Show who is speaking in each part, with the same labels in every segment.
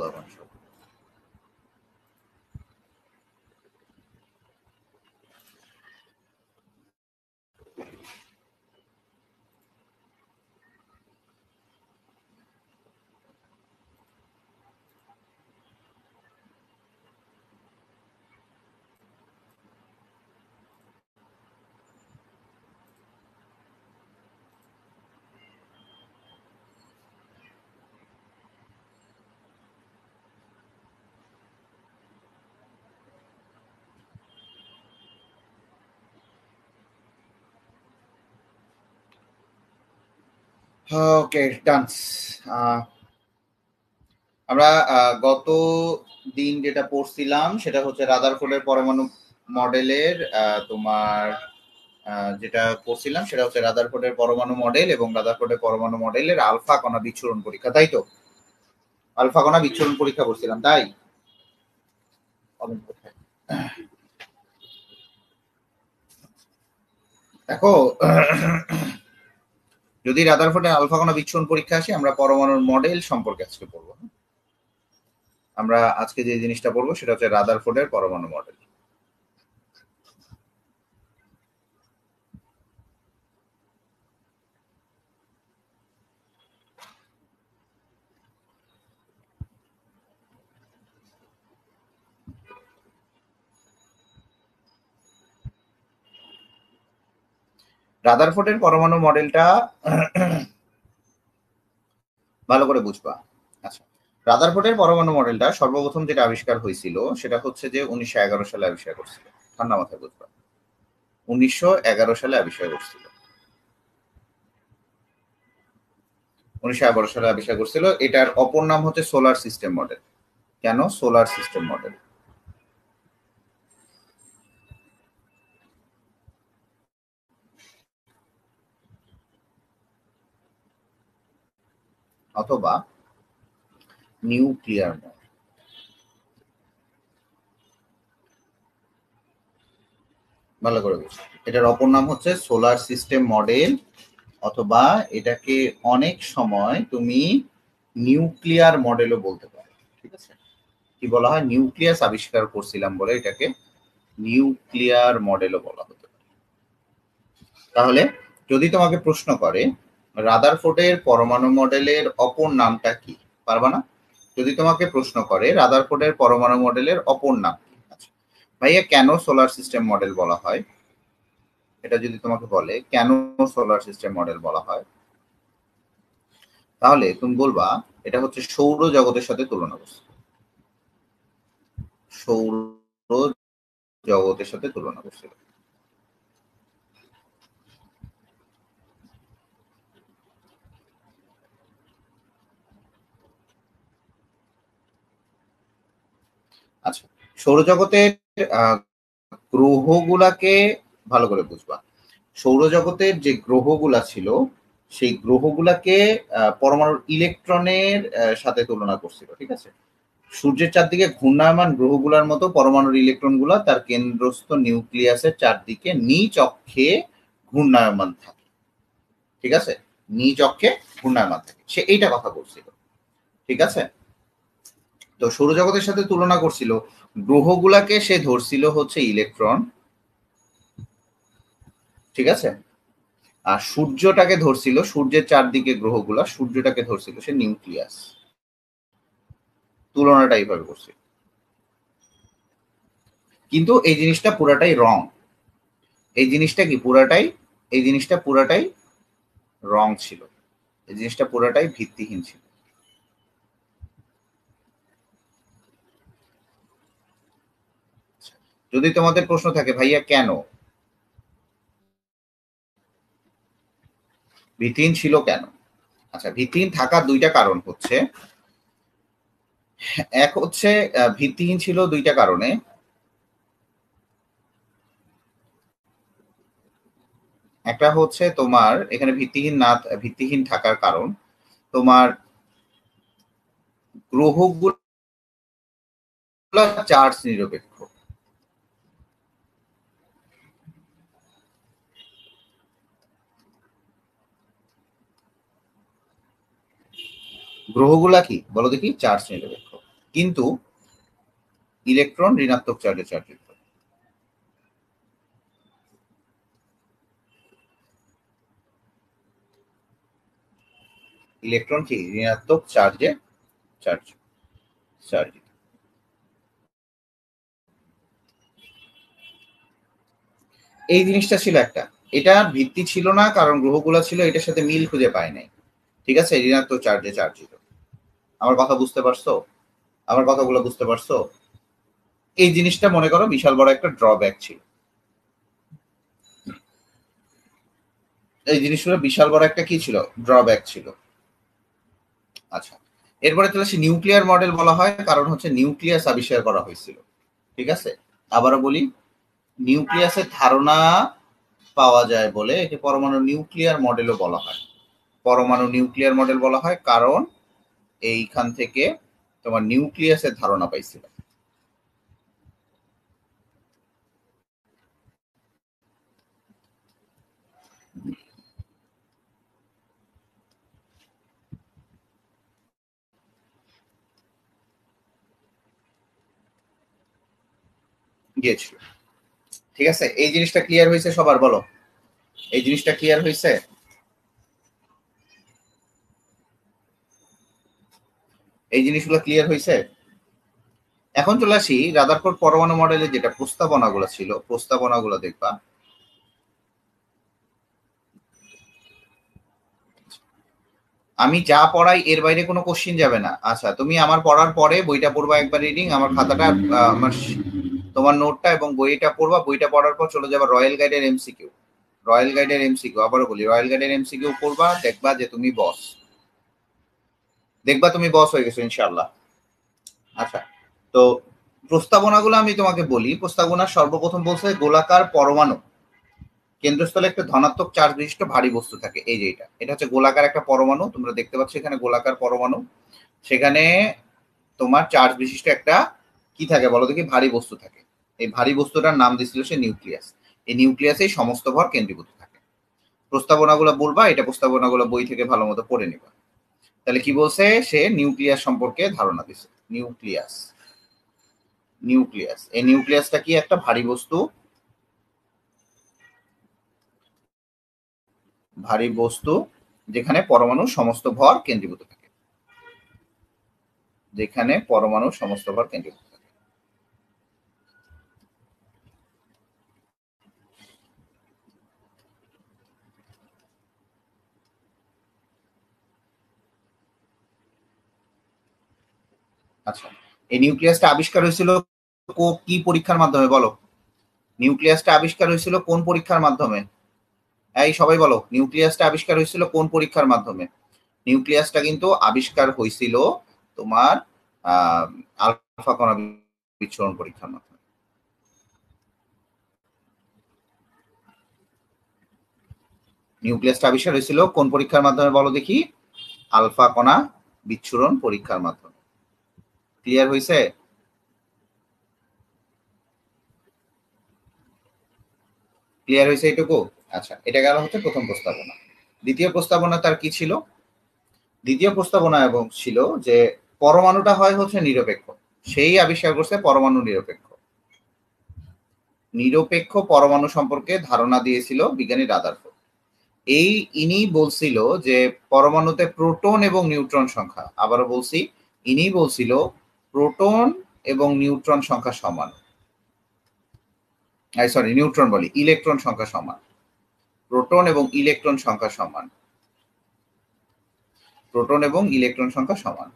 Speaker 1: পারবেন সব। ওকে, ডান। আমরা গত দিন যেটা পড়ছিলাম সেটা হচ্ছে রাদারফোর্ডের পরমাণু মডেলের তোমার যেটা পড়ছিলাম সেটা হচ্ছে রাদারফোর্ডের পরমাণু মডেল এবং রাদারফোর্ডের পরমাণু মডেলের আলফা কণা বিচ্ছুরণ পরীক্ষা, তাই তো? আলফা কণা বিচ্ছুরণ পরীক্ষা করছিলাম, তাই? দেখো, যদি রাদারফোর্ডের আলফা কণা বিচ্ছুরণ পরীক্ষা আসে আমরা পরমাণুর মডেল সম্পর্কে আজকে পড়বো। আমরা আজকে যে জিনিসটা পড়বো সেটা হচ্ছে রাদারফোর্ডের পরমাণু মডেল। রাদারফোর্ডের পরমাণু মডেলটা ভালো করে বুঝবা। আচ্ছা, রাদারফোর্ডের পরমাণু মডেলটা সর্বপ্রথম যেটা আবিষ্কার হয়েছিল সেটা হচ্ছে যে 1911 সালে আবিষ্কার করছিল। ঠান্ডা মাথায় বুঝবা, 1911 সালে আবিষ্কার করছিল। 1911 সালে আবিষ্কার করছিল। এটার অপর নাম হচ্ছে সোলার সিস্টেম মডেল। কেন সোলার সিস্টেম মডেল? অথবা নিউক্লিয়ার মডেল। ভালো করে বুঝো, এটার অপর নাম হচ্ছে সোলার সিস্টেম মডেল, অথবা এটাকে অনেক সময় তুমি নিউক্লিয়ার মডেলও বলতে পারো। ঠিক আছে, কি বলা হয়? নিউক্লিয়াস আবিষ্কার করছিলাম বলে এটাকে নিউক্লিয়ার মডেলও বলা হতে পারে। তাহলে যদি তোমাকে প্রশ্ন করে রাদারফোর্ডের পরমাণু মডেলের অপর নামটা কি, পারবা না? যদি তোমাকে প্রশ্ন করে রাদারফোর্ডের পরমাণু মডেলের অপর নাম কি, আচ্ছা ভাইয়া কেন সোলার সিস্টেম মডেল বলা হয়, এটা যদি তোমাকে বলে কেন সোলার সিস্টেম মডেল বলা হয়, তাহলে তুমি বলবা এটা হচ্ছে সৌর জগতের সাথে তুলনা করছে। সৌর জগতের সাথে তুলনা করছিল। আচ্ছা, সৌরজগতের গ্রহগুলাকে ভালো করে বুঝবা। সৌরজগতের যে গ্রহগুলা ছিল সেই গ্রহগুলাকে পরমাণুর ইলেকট্রনের সাথে তুলনা করছিল। ঠিক আছে, সূর্যের চারদিকে ঘূর্ণায়মান গ্রহগুলার মতো পরমাণুর ইলেকট্রনগুলা তার কেন্দ্রস্থ নিউক্লিয়াসের চারদিকে নিজ অক্ষে ঘূর্ণায়মান থাকে। ঠিক আছে, নিজ অক্ষে ঘূর্ণায়মান থাকে, সে এইটা কথা বলছিল। ঠিক আছে, তো সৌরজগতের সাথে তুলনা করছিল, গ্রহগুলাকে সে ধরছিল হচ্ছে ইলেকট্রন। ঠিক আছে, আর সূর্যটাকে ধরছিল, সূর্যের চারদিকে গ্রহগুলা, সূর্যটাকে ধরছিল সে নিউক্লিয়াস। তুলনাটা এইভাবে করছিল, কিন্তু এই জিনিসটা পুরাটাই রং। এই জিনিসটা কি পুরাটাই, এই জিনিসটা পুরাটাই রং ছিল, এই জিনিসটা পুরাটাই ভিত্তিহীন ছিল। যদি তোমাদের প্রশ্ন থাকে ভাইয়া কেন ভিত্তিহীন ছিল কেন, আচ্ছা ভিত্তিহীন থাকার দুইটা কারণ হচ্ছে, এক হচ্ছে ভিত্তিহীন ছিল দুইটা কারণে। একটা হচ্ছে তোমার এখানে ভিত্তিহীন থাকার কারণ তোমার গ্রহগুলো চার্জ নিরপেক্ষ। গ্রহগুলা কি বলো দেখি? চার্জ নিরপেক্ষ। কিন্তু ইলেকট্রন ঋণাত্মক চার্জে চার্জিত। ইলেকট্রন কি ঋণাত্মক চার্জে চার্জিত। এই জিনিসটা ছিল একটা, এটা ভিত্তি ছিল না কারণ গ্রহগুলো ছিল এটার সাথে মিল খুঁজে পায় নাই। ঠিক আছে, ঋণাত্মক চার্জে চার্জিত। আমার কথা বুঝতে পারছো? আমার কথাগুলো বুঝতে পারছো? এই জিনিসটা মনে করো বিশাল বড় একটা ড্রব্যাক ছিল। এই জিনিসগুলো বিশাল বড় একটা কি ছিল, ড্রব্যাক ছিল। আচ্ছা, এরপরে চলে আসি নিউক্লিয়ার মডেল বলা হয় কারণ হচ্ছে নিউক্লিয়াস আবিষ্কার করা হয়েছিল। ঠিক আছে, আবারও বলি, নিউক্লিয়াসের ধারণা পাওয়া যায় বলে একে পরমাণু নিউক্লিয়ার মডেলও বলা হয়। পরমাণু নিউক্লিয়ার মডেল বলা হয় কারণ এইখান থেকে তোমার নিউক্লিয়াসের ধারণা পাইছিল। গিয়েছিল। ঠিক আছে, এই জিনিসটা ক্লিয়ার হয়েছে সবার? বলো, এই জিনিসটা ক্লিয়ার হয়েছে? এই জিনিসগুলো ক্লিয়ার হয়েছে? এখন চলে আসি রাদারফোর্ড পরমাণু মডেলে যেটা প্রস্তাবনাগুলো ছিল, প্রস্তাবনাগুলো দেখবা। আমি যা পড়াই এর বাইরে কোনো কোশ্চিন যাবে না। আচ্ছা, তুমি আমার পড়ার পরে বইটা পড়বা একবার রিডিং, আমার খাতাটা আমার তোমার নোটটা এবং বইটা পড়বা, বইটা পড়ার পর চলে যাবা রয়্যাল গাইডের এমসিকিউ। রয়্যাল গাইডের এমসিকিউ, আবারও বলি, রয়্যাল গাইডের এমসিকিউ পড়বা, দেখবা যে তুমি বস, দেখবা তুমি বস হয়ে গেছো ইনশাআল্লাহ। আচ্ছা, তো প্রস্তাবনাগুলো আমি তোমাকে বলি। প্রস্তাবনা সর্বপ্রথম বলছে গোলাকার পরমাণু কেন্দ্রস্থলে একটা ধনাত্মক চার্জ বিশিষ্ট ভারী বস্তু থাকে। এই যে এটা হচ্ছে গোলাকার একটা পরমাণু, তোমরা দেখতে পাচ্ছ এখানে গোলাকার পরমাণু। সেখানে তোমার চার্জ বিশিষ্ট একটা কি থাকে বলো দেখি, ভারী বস্তু থাকে। এই ভারী বস্তুটার নাম দিছিল সে নিউক্লিয়াস। এই নিউক্লিয়াসেই সমস্ত ভর কেন্দ্রীভূত থাকে। প্রস্তাবনাগুলো বলবা, এটা প্রস্তাবনাগুলো বই থেকে ভালো মতো পড়ে নিবা। তাহলে কি বলছে, সে নিউক্লিয়াস সম্পর্কে ধারণা দিছে। নিউক্লিয়াস, নিউক্লিয়াস, এই নিউক্লিয়াসটা কি একটা ভারী বস্তু, ভারী বস্তু যেখানে পরমাণু সমস্ত ভর কেন্দ্রীভূত থাকে, যেখানে পরমাণু সমস্ত ভর কেন্দ্রীভূত থাকে। আচ্ছা, এই নিউক্লিয়াসটা আবিষ্কার হয়েছিল কি পরীক্ষার মাধ্যমে বলো? নিউক্লিয়াসটা আবিষ্কার হয়েছিল কোন পরীক্ষার মাধ্যমে? এই সবাই বলো, নিউক্লিয়াসটা আবিষ্কার হয়েছিল কোন পরীক্ষার মাধ্যমে? নিউক্লিয়াসটা কিন্তু আবিষ্কার হয়েছিল তোমার আলফা কণা বিচ্ছুরণ পরীক্ষার মাধ্যমে। নিউক্লিয়াসটা আবিষ্কার হয়েছিল কোন পরীক্ষার মাধ্যমে বলো দেখি? আলফা কণা বিচ্ছুরণ পরীক্ষার মাধ্যমে। ক্লিয়ার হয়েছে? ক্লিয়ার হয়েছে এইটুকু? আচ্ছা, এটা গেল হচ্ছে প্রথম প্রস্তাবনা। দ্বিতীয় প্রস্তাবনা তার কি ছিল? দ্বিতীয় প্রস্তাবনা এবং ছিল যে পরমাণুটা হয় হচ্ছে নিরপেক্ষ। সেই আবিষ্কার করছে পরমাণু নিরপেক্ষ। নিরপেক্ষ পরমাণু সম্পর্কে ধারণা দিয়েছিল বিজ্ঞানী রাদারফোর্ড। এই ইনি বলছিল যে পরমাণুতে প্রোটন এবং নিউট্রন সংখ্যা, আবারও বলছি, ইনি বলছিল প্রোটন এবং নিউট্রন সংখ্যা সমান। সরি, নিউট্রন বলি, ইলেকট্রন সংখ্যা সমান। প্রোটন এবং ইলেকট্রন সংখ্যা সমান। প্রোটন এবং ইলেকট্রন সংখ্যা সমান।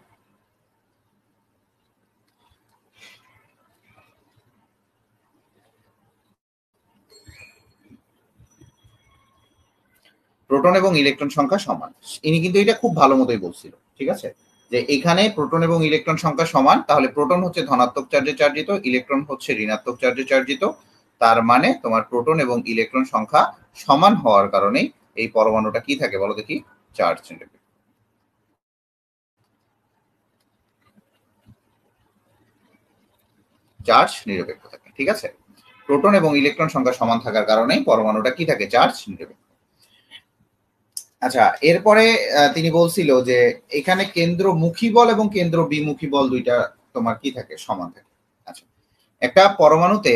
Speaker 1: প্রোটন এবং ইলেকট্রন সংখ্যা সমান, ইনি কিন্তু এটা খুব ভালো মতোই বলছিল। ঠিক আছে, যে এখানে প্রোটন এবং ইলেকট্রন সংখ্যা সমান, তাহলে প্রোটন হচ্ছে ধনাত্মক চার্জে চার্জিত, ইলেকট্রন হচ্ছে ঋণাত্মক চার্জে চার্জিত। তার মানে তোমার প্রোটন এবং ইলেকট্রন সংখ্যা সমান হওয়ার কারণেই এই পরমাণুটা কি থাকে বলো দেখি? চার্জ নিরপেক্ষ। চার্জ নিরপেক্ষ থাকে। ঠিক আছে, প্রোটন এবং ইলেকট্রন সংখ্যা সমান থাকার কারণেই পরমাণুটা কি থাকে? চার্জ নিরপেক্ষ। আচ্ছা, এরপরে তিনি বলছিল যে এখানে কেন্দ্রমুখী বল এবং কেন্দ্র বিমুখী বল দুইটা তোমার কি থাকে, সমান থাকে। আচ্ছা, একটা পরমাণুতে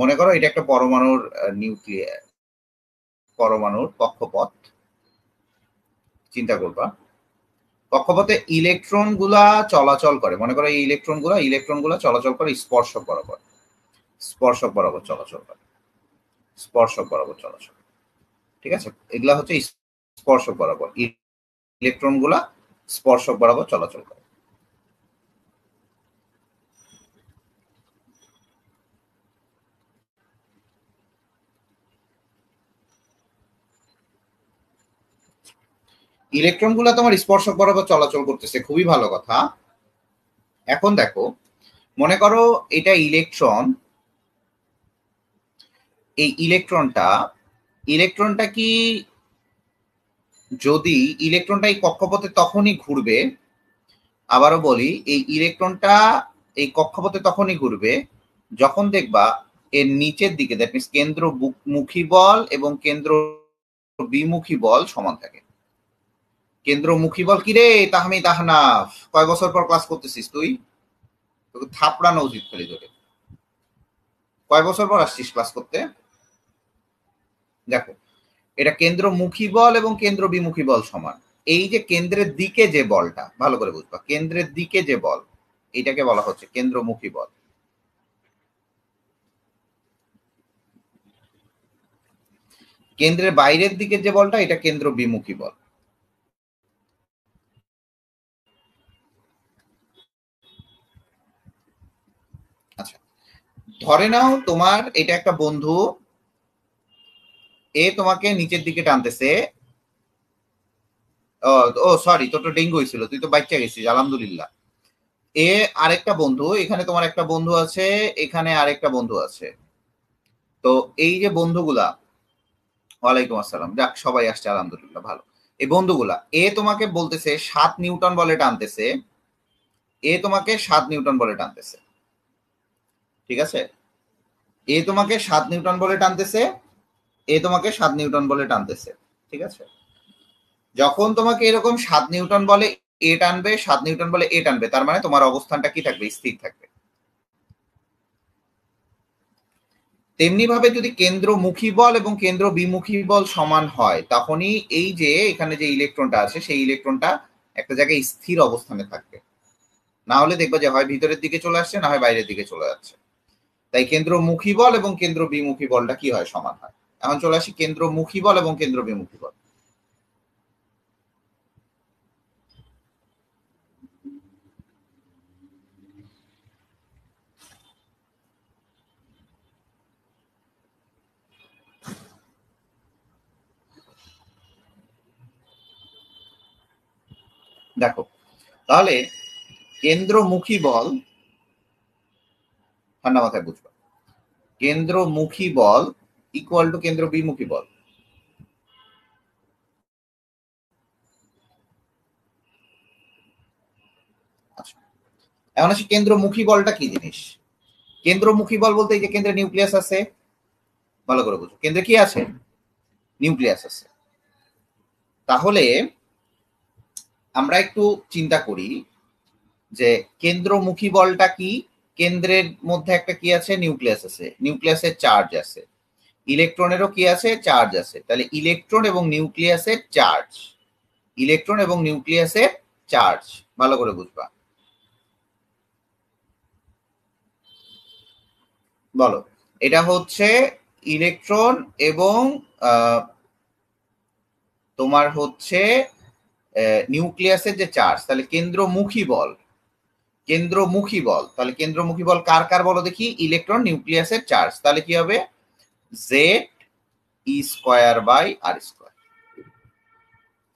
Speaker 1: মনে করো এটা একটা পরমাণুর নিউক্লিয়ার, পরমাণুর কক্ষপথ চিন্তা করবা। কক্ষপথে ইলেকট্রন গুলা চলাচল করে, মনে করো এই ইলেকট্রন গুলা চলাচল করে স্পর্শক বরাবর, স্পর্শক বরাবর চলাচল করে, স্পর্শক বরাবর চলাচল, ঠিক আছে? এগুলা হচ্ছে স্পর্শক বরাবর, ইলেকট্রন গুলা স্পর্শক বরাবর চলাচল করে। ইলেকট্রন গুলা তোমার স্পর্শক বরাবর চলাচল করতেছে, খুবই ভালো কথা। এখন দেখো, মনে করো এটা ইলেকট্রন, এই ইলেকট্রনটা কি, যদি ইলেকট্রনটা এই কক্ষপথে তখনই ঘুরবে, আবারও বলি, এই ইলেকট্রনটা এই কক্ষপথে তখনই ঘুরবে যখন দেখবা এর নিচের দিকে, দ্যাট মিনস কেন্দ্রমুখী বল এবং কেন্দ্র বিমুখী বল সমান থাকে। কেন্দ্রমুখী বল কি রে তাহমিদ আহনাফ, কয় বছর পর ক্লাস করতেছিস তুই? তোকে থাপড়ানো উচিত খালি তোকে। কয় বছর পর আসছিস ক্লাস করতে? দেখো, এটা কেন্দ্রমুখী বল এবং কেন্দ্র বিমুখী বল সমান। এই যে কেন্দ্রের দিকে যে বলটা, ভালো করে বুঝবা, কেন্দ্রের দিকে যে বল, এটাকে বলা হচ্ছে কেন্দ্রমুখী বল। কেন্দ্রের বাইরের দিকে যে বলটা, এটা কেন্দ্র বিমুখী বল। আচ্ছা, ধরে নাও তোমার এটা একটা বন্ধু, এ তোমাকে নিচের দিকে টানতেছে। ও সরি, তোর তো ডেঙ্গু হয়েছিল, তুই তো বাচ্চা গেছিস, আলহামদুলিল্লাহ। এ আরেকটা বন্ধু, এখানে তোমার একটা বন্ধু আছে, এখানে আরেকটা বন্ধু আছে। তো এই যে বন্ধুগুলা, ওয়ালাইকুম আসসালাম, যাক সবাই আসছে আলহামদুলিল্লাহ, ভালো। এই বন্ধুগুলা, এ তোমাকে বলতেছে 7 নিউটন বলে টানতেছে, এ তোমাকে 7 নিউটন বলে টানতেছে, ঠিক আছে? এ তোমাকে 7 নিউটন বলে টানতেছে, এ তোমাকে 7 নিউটন বলে টানতেছে, ঠিক আছে? যখন তোমাকে এরকম 7 নিউটন বলে এ টানবে, 7 নিউটন বলে এ টানবে, তার মানে তোমার অবস্থানটা কি থাকবে? স্থির থাকবে। তেমনি ভাবে যদি কেন্দ্রমুখী বল এবং কেন্দ্র বিমুখী বল সমান হয়, তখনই এই যে এখানে যে ইলেকট্রনটা আছে, সেই ইলেকট্রনটা একটা জায়গায় স্থির অবস্থানে থাকবে। না হলে দেখবা যে হয় ভিতরের দিকে চলে আসছে, না হয় বাইরের দিকে চলে যাচ্ছে। তাই কেন্দ্রমুখী বল এবং কেন্দ্র বিমুখী বলটা কি হয়? সমান হয়। এখন চলে আসি কেন্দ্রমুখী বল এবং কেন্দ্র বিমুখী বল। দেখো, তাহলে কেন্দ্রমুখী বল, ঠান্ডা মাথায় বুঝবা, কেন্দ্রমুখী বল ইকুয়াল টু কেন্দ্র বিমুখী বল। আচ্ছা, এখন আসি কেন্দ্রমুখী বলটা কি জিনিস। কেন্দ্রমুখী বল বলতে এই যে কেন্দ্রে নিউক্লিয়াস আছে, ভালো করে বুঝো, কেন্দ্রে কি আছে? নিউক্লিয়াস আছে। তাহলে আমরা একটু চিন্তা করি যে কেন্দ্রমুখী বলটা কি। কেন্দ্রের মধ্যে একটা কি আছে? নিউক্লিয়াস আছে, নিউক্লিয়াসের চার্জ আছে, ইলেকট্রনেরও কি আছে? চার্জ আছে। তাহলে ইলেকট্রন এবং নিউক্লিয়াসের চার্জ, ইলেকট্রন এবং নিউক্লিয়াসের চার্জ, ভালো করে বুঝবা। বলো, এটা হচ্ছে ইলেকট্রন এবং তোমার হচ্ছে নিউক্লিয়াসের যে চার্জ। তাহলে কেন্দ্রমুখী বল, কেন্দ্রমুখী বল, তাহলে কেন্দ্রমুখী বল কার কার বলো দেখি? ইলেকট্রন নিউক্লিয়াসের চার্জ। তাহলে কি হবে? Z E square by R square,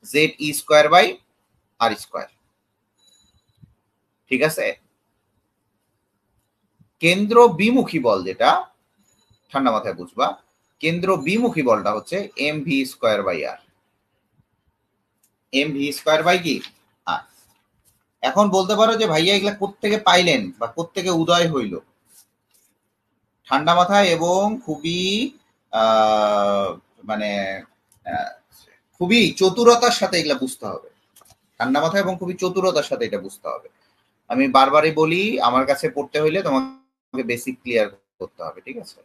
Speaker 1: Z E square by R square, ঠিক আছে? কেন্দ্র বিমুখী বল যেটা, ঠান্ডা মাথায় বুঝবা, কেন্দ্র বিমুখী বলটা হচ্ছে M V square by R, M V square by কি আর। এখন বলতে পারো যে ভাইয়া এগুলা কোত্থেকে পাইলেন বা কোত্থেকে উদয় হইল? ঠান্ডা মাথায় এবং খুবই মানে আহ, খুবই চতুরতার সাথে এগুলা বুঝতে হবে। ঠান্ডা মাথায় এবং খুবই চতুরতার সাথে এটা বুঝতে হবে। আমি বারবারই বলি, আমার কাছে পড়তে হইলে তোমাকে বেসিক ক্লিয়ার করতে হবে, ঠিক আছে?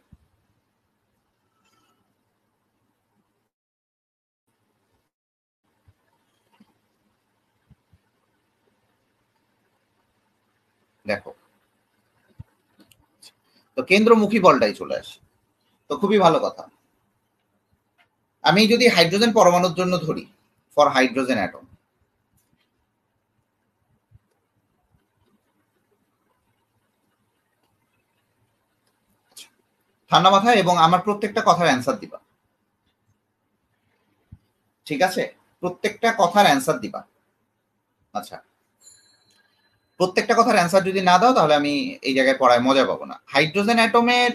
Speaker 1: দেখো, তো কেন্দ্রমুখী বলটাই চলে আসে। তো খুবই ভালো কথা। আমি যদি হাইড্রোজেন পরমাণুর জন্য ধরি, ফর হাইড্রোজেন অ্যাটম, ঠান্ডা মাথায়, এবং আমার প্রত্যেকটা কথার অ্যান্সার দিবা, ঠিক আছে? প্রত্যেকটা কথার অ্যান্সার দিবা। আচ্ছা, প্রত্যেকটা কথার অ্যান্সার যদি না দাও তাহলে আমি এই জায়গায় পড়ায় মজা পাবো না। হাইড্রোজেন অ্যাটমের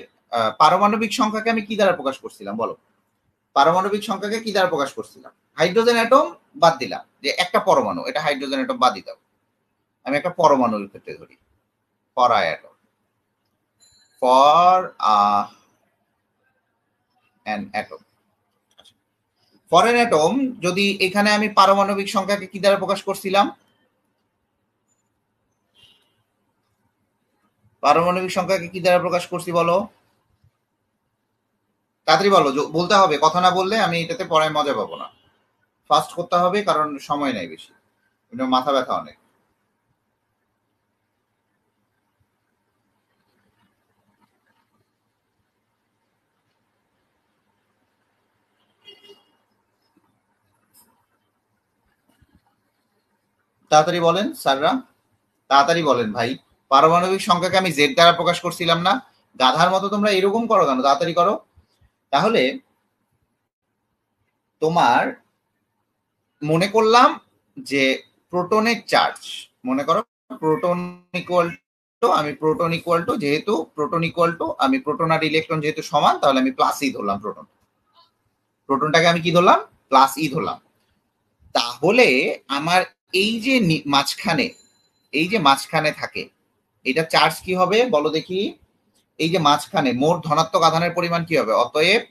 Speaker 1: পারমাণবিক সংখ্যাকে আমি কি দ্বারা প্রকাশ করছিলাম বলো? পারমাণবিক সংখ্যাকে কি দ্বারা প্রকাশ করছিলাম? হাইড্রোজেন অ্যাটম বাদ দিলাম, যে একটা পরমাণু, এটা হাইড্রোজেন অ্যাটম বাদ দিতাম, আমি একটা পরমাণুর ক্ষেত্রে ধরি, for atom, for an atom. For an atom, যদি এখানে আমি পারমাণবিক সংখ্যাকে কি দ্বারা প্রকাশ করছিলাম? পারমাণবিক সংখ্যাকে কি দ্বারা প্রকাশ করছি বলো? তাড়াতাড়ি বলো, বলতে হবে, কথা না বললে আমি এটাতে পড়ায় মজা পাবো না। ফাস্ট করতে হবে কারণ সময় নাই বেশি, মাথা ব্যথা অনেক। তাড়াতাড়ি বলেন স্যাররা, তাড়াতাড়ি বলেন ভাই। পারমাণবিক সংখ্যাকে আমি জেড দ্বারা প্রকাশ করছিলাম না? গাধার মতো তোমরা এরকম করো কেন? তাড়াতাড়ি করো। তাহলে তোমার মনে করলাম যে প্রোটনের চার্জ, মনে করো প্রোটন ইকুয়াল টু, আমি প্রোটন ইকুয়াল টু, যেহেতু প্রোটন ইকুয়াল টু, আমি প্রোটন আর ইলেকট্রন যেহেতু সমান, তাহলে আমি প্লাস ই ধরলাম। প্রোটনটাকে আমি কি ধরলাম? প্লাস ই ধরলাম। তাহলে আমার এই যে মাঝখানে, এই যে মাঝখানে থাকে, এটা চার্জ কি হবে বলো দেখি? এই যে মাঝখানে মোট ধনাত্মক আধানের পরিমাণ কি হবে? অতএব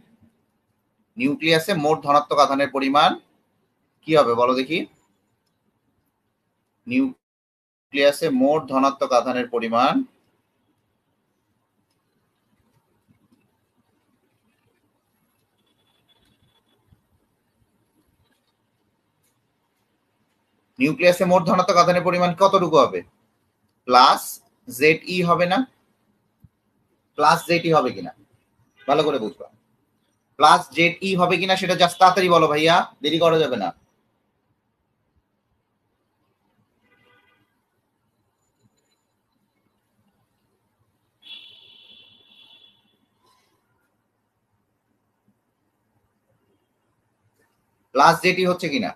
Speaker 1: নিউক্লিয়াসে মোট ধনাত্মক আধানের পরিমাণ কি হবে বলো দেখি? নিউক্লিয়াসে মোট ধনাত্মক আধানের পরিমাণ নিউক্লিয়াসে মোট ধনাত্মক আধানের পরিমাণ কতটুকু হবে? প্লাস জেড ই হবে না? প্লাস জেড ই হবে কিনা ভালো করে বুঝবা। প্লাস জেড ই হবে কিনা সেটা জাস্ট তাড়াতাড়ি বলো ভাইয়া, দেরি করা যাবে না। প্লাস জেড ই হচ্ছে কিনা,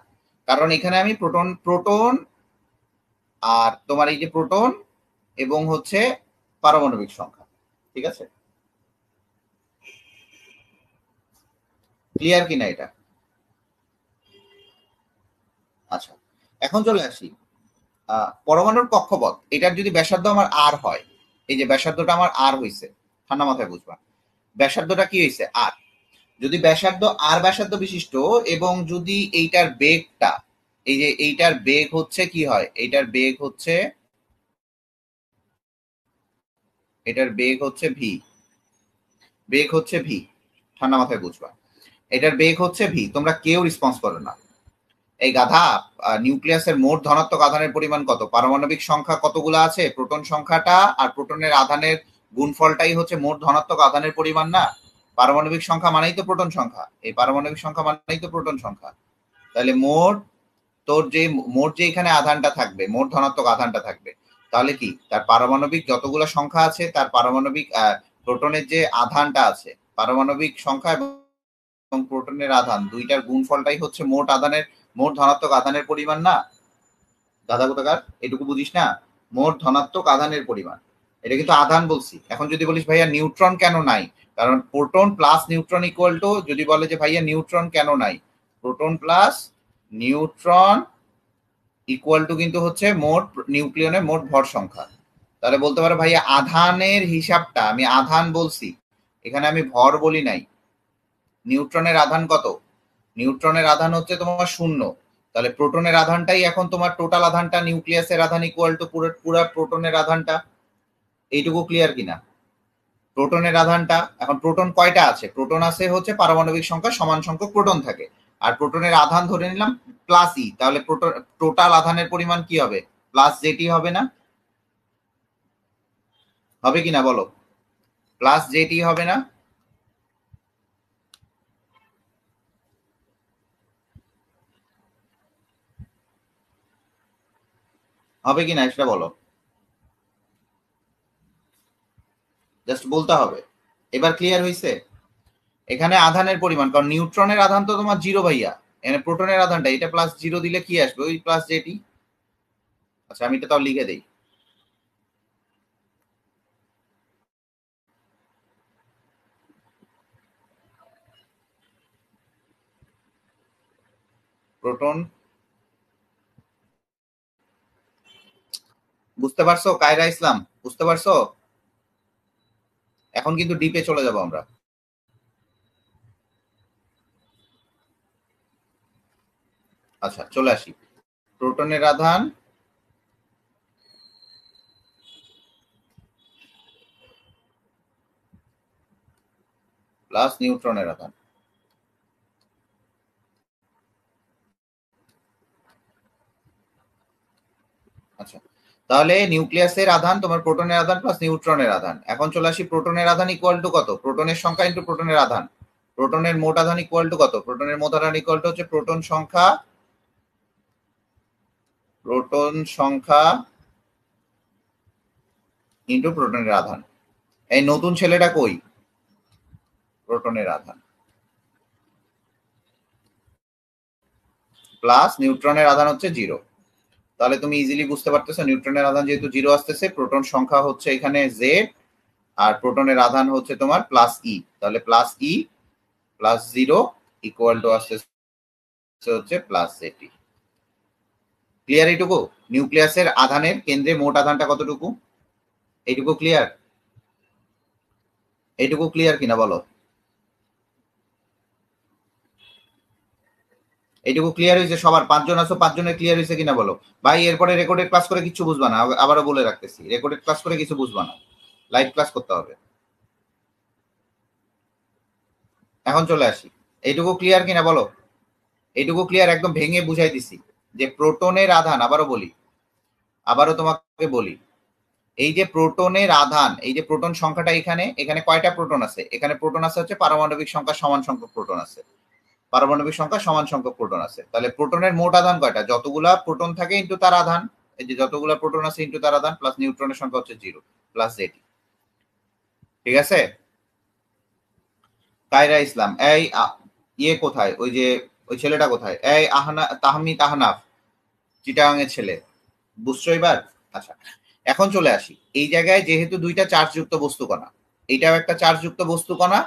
Speaker 1: কারণ এখানে আমি প্রোটন প্রোটন আর তোমার এই যে প্রোটন এবং হচ্ছে পারমাণবিক সংখ্যা, ঠিক আছে? ক্লিয়ার কিনা এটা? আচ্ছা, এখন চলে আসি পরমাণুর কক্ষপথ। এটার যদি ব্যাসার্ধ আমার আর হয়, এই যে ব্যাসার্ধটা আমার আর হইছে, ঠান্ডা মাথায় বুঝবা, ব্যাসার্ধটা কি হয়েছে? আর। যদি ব্যাসার্ধ আর ব্যাসার্ধ বিশিষ্ট, এবং যদি এইটার বেগটা, এই যে এইটার বেগ হচ্ছে কি হয়, এইটার বেগ হচ্ছে, এটার বেগ হচ্ছে ভি, বেগ হচ্ছে ভি, ঠান্ডা মাথায় বুঝবা, এটার বেগ হচ্ছে ভি। তোমরা কেউ রেসপন্স করো না। এই গাধা, নিউক্লিয়াসের মোট ধনাত্মক আধানের পরিমাণ কত? পারমাণবিক সংখ্যা কতগুলো আছে? প্রোটন সংখ্যাটা আর প্রোটনের আধানের গুণফলটাই হচ্ছে মোট ধনাত্মক আধানের পরিমাণ না? পারমাণবিক সংখ্যা মানেই তো প্রোটন সংখ্যা, এই পারমাণবিক সংখ্যা মানেই তো প্রোটন সংখ্যা। তাহলে মোট, তোর যে মোট যে এখানে আধানটা থাকবে, মোট ধনাত্মক আধানটা থাকবে, তাহলে কি তার পারমাণবিক যতগুলো সংখ্যা আছে, তার পারমাণবিক প্রোটনের যে আধানটা আছে, পারমাণবিক সংখ্যা এবং প্রোটনের আধান দুইটার গুণফলটাই হচ্ছে মোট আধানের, মোট ধনাত্মক আধানের পরিমাণ না? দাদা কোথাকার, এটুকু বুঝিস না? মোট ধনাত্মক আধানের পরিমাণ, এটা কিন্তু আধান বলছি। এখন যদি বলিস ভাইয়া নিউট্রন কেন নাই, কারণ proton plus neutron equal to, যদি বলে যে ভাইয়া নিউট্রন কেন নাই, proton plus neutron equal to কিন্তু হচ্ছে মোট নিউক্লিয়নের মোট ভর সংখ্যা। তাহলে বলতে পারো ভাইয়া আধানের হিসাবটা, আমি আধান বলছি, এখানে আমি ভর বলি নাই। নিউট্রনের আধান কত? নিউট্রনের আধান হচ্ছে তোমার শূন্য। তাহলে প্রোটনের আধানটাই এখন তোমার টোটাল আধানটা, নিউক্লিয়াসের আধান ইকুয়াল টু পুরা প্রোটনের আধানটা। এইটুকু ক্লিয়ার কিনা? প্রোটনের আধানটা, এখন প্রোটন কয়টা আছে? প্রোটন আছে হচ্ছে পারমাণবিক সংখ্যা সমান সংখ্যক প্রোটন থাকে, আর প্রোটনের আধান ধরে নিলাম প্লাস ই, তাহলে টোটাল আধানের পরিমাণ কি হবে? প্লাস জেটি হবে না? হবে কিনা বলো? প্লাস জেটি হবে না? হবে কিনা সেটা বলো, জাস্ট বলতে হবে। এবার ক্লিয়ার হয়েছে? এখানে আধানের পরিমাণ, কারণ নিউট্রনের আধান তো তোমার জিরো ভাইয়া, এখানে প্রোটনের আধানটা, এটা প্লাস জিরো দিলে কি আসবে? ওই প্লাস জেটি। আচ্ছা আমি এটা তাও লিখে দেই। প্রোটন, বুঝতে পারছো কায়রা ইসলাম? বুঝতে পারছো? এখন কিন্তু ডিপে চলে যাব আমরা। আচ্ছা চলে আসি। প্রোটনের আধান প্লাস নিউট্রনের আধান। আচ্ছা, তাহলে নিউক্লিয়াসের আধান তোমার প্রোটনের আধান প্লাস নিউট্রনের আধান। এখন চলে আসি, প্রোটনের আধান ইকুয়াল টু কত? প্রোটনের সংখ্যা ইন্টু প্রোটনের আধান। প্রোটনের মোট আধান ইকুয়াল টু কত? প্রোটনের মোট আধান ইকুয়াল টু হচ্ছে প্রোটন সংখ্যা ইন্টু প্রোটনের আধান। এই নতুন ছেলেটা কই? প্রোটনের আধান প্লাস নিউট্রনের আধান হচ্ছে জিরো। তাহলে তুমি ইজিলি বুঝতে পারতেছো, নিউট্রনের আধান যেহেতু জিরো আসতেছে, প্রোটন সংখ্যা হচ্ছে এখানে জেড, আর প্রোটনের আধান হচ্ছে তোমার প্লাস ই, তাহলে plus E plus zero equal to আসতেছে হচ্ছে প্লাস জেটি। ক্লিয়ার এইটুকু? নিউক্লিয়াসের আধানের কেন্দ্রে মোট আধানটা কতটুকু? এইটুকু ক্লিয়ার? এইটুকু ক্লিয়ার কিনা বলো? এইটুকু ক্লিয়ার হয়েছে সবার? পাঁচজন আছো, পাঁচজনের ক্লিয়ার হয়েছে কিনা বলো? ভাই এরপরে রেকর্ডেড ক্লাস করে কিছু বুঝবা না, আবারও বলে রাখতেছি, রেকর্ডেড ক্লাস করে কিছু বুঝবা না, লাইভ ক্লাস করতে হবে। এখন চলে আসি, এইটুকু ক্লিয়ার কিনা বলো? এইটুকু ক্লিয়ার? একদম ভেঙে বুঝাই দিছি যে প্রোটনের আধান, আবারও তোমাকে বলি, এই যে প্রোটনের আধান, এই যে প্রোটন সংখ্যাটা, এখানে এখানে কয়টা প্রোটন আছে? এখানে প্রোটন আছে হচ্ছে পারমাণবিক সংখ্যা সমান সংখ্যক প্রোটন আছে, পারমাণবিক সংখ্যা সমান সংখ্যক প্রোটন আছে। তাহলে প্রোটনের মোট আধান কয়টা? যতগুলা প্রোটন থাকে ইন্টু তার আধান, এই যে যতগুলা প্রোটন আছে ইন্টু তার আধান, প্লাস নিউট্রনের সংখ্যা হচ্ছে জিরো প্লাস জেটি। ঠিক আছে? কায়রা ইসলাম, এই ইয়ে কোথায়? ওই যে ওই ছেলেটা কোথায়? এই তাহনাফ, চিটাগাং এর ছেলে, বুঝছো এবার? আচ্ছা এখন চলে আসি, এই জায়গায় যেহেতু দুইটা চার্জযুক্ত বস্তু কণা, এটাও একটা চার্জযুক্ত বস্তু কণা,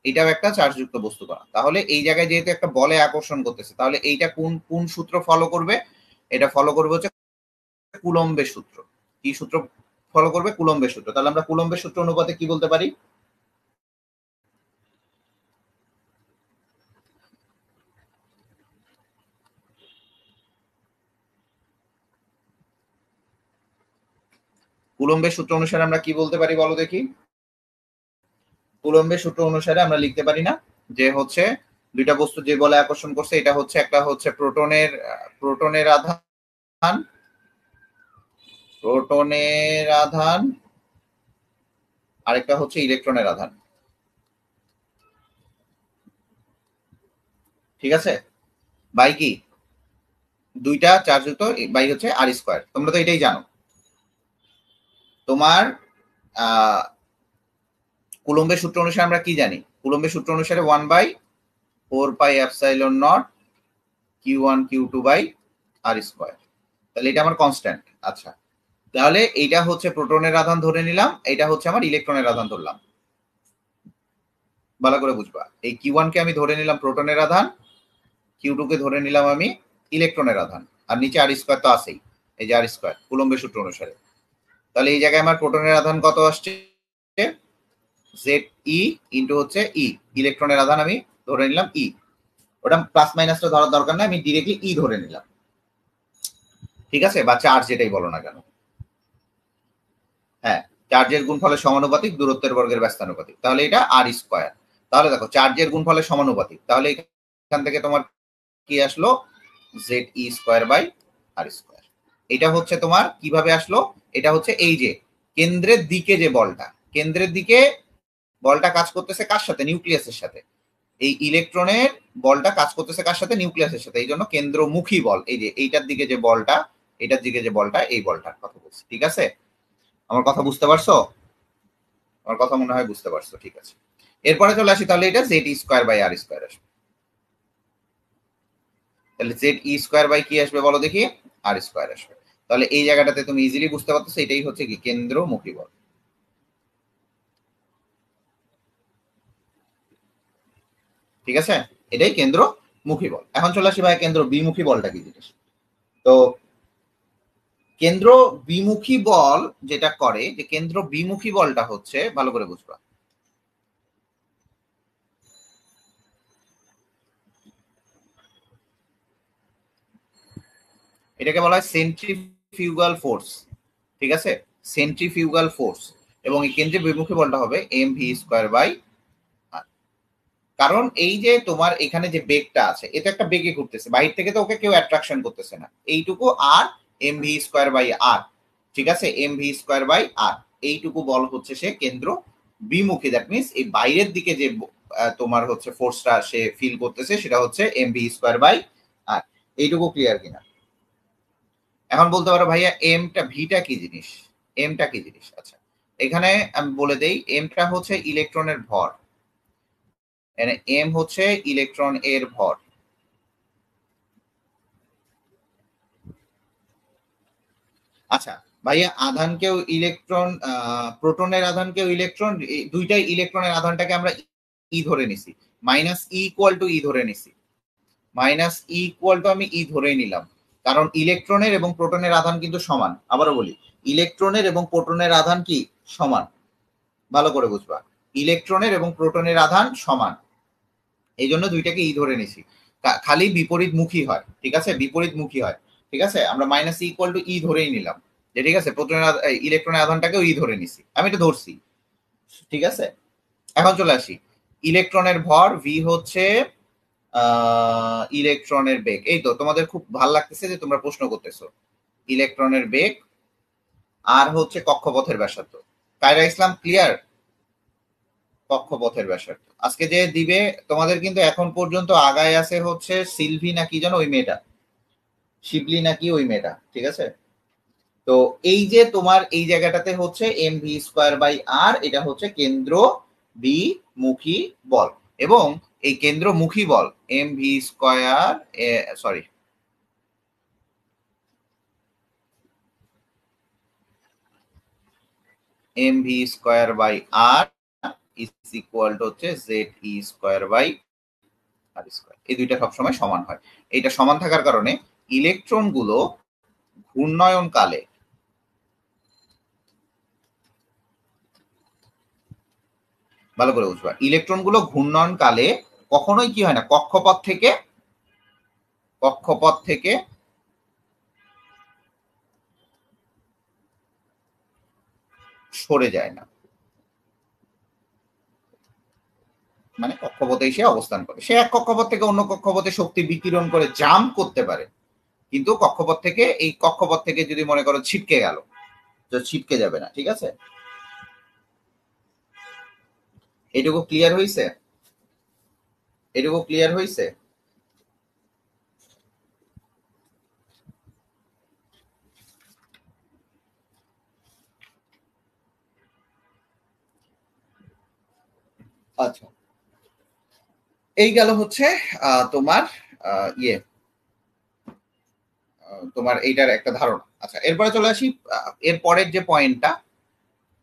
Speaker 1: এটাও একটা চার্জযুক্ত বস্তু কণা, তাহলে এই জায়গায় যেহেতু একটা বলে আকর্ষণ করতেছে, তাহলে এইটা কোন কোন সূত্র ফলো করবে? এটা ফলো করবে হচ্ছে কুলম্বের সূত্র। কি সূত্র ফলো করবে? কুলম্বের সূত্র। তাহলে আমরা কুলম্বের সূত্র অনুপাতে কি বলতে পারি? কুলম্বের সূত্র অনুসারে আমরা কি বলতে পারি বলো দেখি? কুলম্বের সূত্র অনুসারে আমরা লিখতে পারি না যে হচ্ছে দুইটা বস্তু যে বলে আকর্ষণ করছে, এটা হচ্ছে একটা হচ্ছে প্রোটনের আধান, প্রোটনের আধান, আরেকটা হচ্ছে ইলেকট্রনের আধান। ঠিক আছে? বাই কি? দুইটা চার্জযুক্ত বাই হচ্ছে আর স্কয়ার, তোমরা তো এটাই জানো। তোমার কুলম্বের সূত্র অনুসারে আমরা কি জানি? কুলম্বের সূত্র অনুসারে 1/4πε0 Q1 Q2/r²। তাহলে এটা আমার কনস্ট্যান্ট। আচ্ছা, তাহলে এইটা হচ্ছে প্রোটনের আধান ধরে নিলাম, এটা হচ্ছে আমার ইলেকট্রনের আধান ধরলাম। ভালো করে বুঝবা, এই Q1 কে আমি ধরে নিলাম প্রোটনের আধান, Q2 কে ধরে নিলাম আমি ইলেকট্রনের আধান, আর নিচে আর² তো আছেই, এই যে আর², কুলম্বের সূত্র অনুসারে। তাহলে এই জায়গায় আমার প্রোটনের আধান কত আসছে? জেড ই ইন্টু হচ্ছে ই, ইলেকট্রনের আধান আমি ধরে নিলাম ই, ওটা প্লাস মাইনাসটা ধরার দরকার নাই, আমি ডিরেক্টলি ই ধরে নিলাম, ঠিক আছে, বা চার্জ যেটাই বলো না কেন। হ্যাঁ, চার্জের গুণফলের সমানুপাতিক, দূরত্বের বর্গের ব্যস্তানুপাতিক, তাহলে এটা আর স্কোয়ার। তাহলে দেখো চার্জের গুণফলের সমানুপাতিক, তাহলে এখান থেকে তোমার কি আসলো, Z E square by R square. এটা হচ্ছে তোমার কিভাবে আসলো, এটা হচ্ছে এই যে কেন্দ্রের দিকে যে বলটা, কেন্দ্রের দিকে বলটা কাজ করতেছে কার সাথে, নিউক্লিয়াসের সাথে। এই ইলেকট্রনের বলটা কাজ করতেছে কার সাথে, নিউক্লিয়াসের সাথে। এই জন্য কেন্দ্রমুখী বল, এই যে এইটার দিকে যে বলটা, এটার দিকে যে বলটা, এই বলটার কথা বলছি, ঠিক আছে। আমার কথা বুঝতে পারছো? আমার কথা মনে হয় বুঝতে পারছো, ঠিক আছে। এরপরে চলে আসি, তাহলে এটা Z square by R square আসবে। তাহলে জেড ই স্কোয়ার বাই কি আসবে বলো দেখি, আর স্কোয়ার আসবে। তাহলে এই জায়গাটাতে তুমি ইজিলি বুঝতে পারতেছো এটাই হচ্ছে কি কেন্দ্রমুখী বল, ঠিক আছে, এটাই কেন্দ্রমুখী বল। এখন চলে আসি ভাই কেন্দ্র বিমুখী বলটা কি জিনিস। তো কেন্দ্র বিমুখী বল যেটা করে, যে কেন্দ্র বিমুখী বলটা হচ্ছে, ভালো করে বুঝবা, এটাকে বলা হয় সেন্ট্রিফিউগাল ফোর্স, ঠিক আছে, সেন্ট্রিফিউগাল ফোর্স। এবং এই কেন্দ্রের বিমুখী বলটা হবে এম ভি স্কোয়ার বাই আর। কারণ এই যে তোমার এখানে যে বেগটা আছে, এটা একটা বেগে ঘুরতেছে, বাইরে থেকে তো ওকে কেউ অ্যাট্রাকশন করতেছে না, এইটুকু আর M V square by r, ঠিক আছে, m V square by r, এইটুকু বল হচ্ছে সে কেন্দ্র বিমুখী। দ্যাট মিনস এই বাইরের দিকে যে তোমার হচ্ছে ফোর্সটা সে ফিল করতেছে, সেটা হচ্ছে M V square by r. এইটুকু ক্লিয়ার কিনা? এখন বলতে পারো ভাইয়া এমটা ভিটা কি জিনিস, এমটা কি জিনিস। আচ্ছা, এখানে আমি বলে দেই, এমটা হচ্ছে ইলেকট্রনের ভর, মানে এম হচ্ছে ইলেকট্রন এর ভর। আচ্ছা ভাইয়া, আধানকেও ইলেকট্রন, প্রোটনের আধানকেও ইলেকট্রন, দুইটাই ইলেকট্রনের আধানটাকে আমরা ই ধরে নিছি, মাইনাস ই ইকুয়াল টু ই ধরে নিছি, মাইনাস ই ইকুয়াল টু আমি ই ধরেই নিলাম। কারণ ইলেকট্রনের এবং প্রোটনের আধান কিন্তু সমান। আবারও বলি, ইলেকট্রনের এবং প্রোটনের আধান কি সমান, ভালো করে বুঝবা, ইলেকট্রনের এবং প্রোটনের আধান সমান, এই জন্য দুইটাকে ই ধরে নিছি। খালি বিপরীতমুখী হয়, ঠিক আছে, বিপরীতমুখী হয়, ঠিক আছে। আমরা মাইনাস ইকুয়াল টু ই ধরেই নিলাম, যে ঠিক আছে প্রোটনের ইলেকট্রনের আধানটাকেও ই ধরে নিছি, আমি এটা ধরছি, ঠিক আছে। এখন চলে আসি, ইলেকট্রনের ভর ভি হচ্ছে ইলেকট্রনের বেগ। এই তো তোমাদের খুব ভালো লাগতেছে যে তোমরা প্রশ্ন করতেছো, ইলেকট্রনের বেগ আর হচ্ছে কক্ষপথের ব্যাসার্ধ। কায়রা ইসলাম ক্লিয়ার? কক্ষপথের ব্যাসার্ধ আজকে যে দিবে তোমাদের, কিন্তু এখন পর্যন্ত আগায় আছে হচ্ছে সিলভি নাকি যেন ওই মেয়েটা, শিবলি নাকি ওই মেয়েটা, ঠিক আছে। তো এই যে তোমার এই জায়গাটাতে হচ্ছে M V square by r, এটা হচ্ছে কেন্দ্র বিমুখী বল। এবং এই কেন্দ্রমুখী বল m V square, sorry, m V square by r is equal to হচ্ছে z E square by R square. এই দুইটা সবসময় সমান হয়। এইটা সমান থাকার কারণে ইলেকট্রন গুলো ঘূর্ণয়ন কালে, ভালো করে বুঝবা, ইলেকট্রন গুলো ঘূর্ণয়ন কালে কখনোই কি হয় না, কক্ষপথ থেকে সরে যায় না। মানে কক্ষপথে এসে অবস্থান করে, সে এক কক্ষপথ থেকে অন্য কক্ষপথে শক্তি বিকিরণ করে জাম্প করতে পারে, কিন্তু কক্ষপথ থেকে, এই কক্ষপথ থেকে যদি মনে করো ছিটকে গেল, তো ছিটকে যাবে না, ঠিক আছে। এটুকু ক্লিয়ার হয়েছে? এটুকু ক্লিয়ার হয়েছে? আচ্ছা, এই গেল হচ্ছে তোমার ইয়ে, তোমার এইটার একটা ধারণা। আচ্ছা, এরপরে চলে আসি এর পরের যে পয়েন্টটা,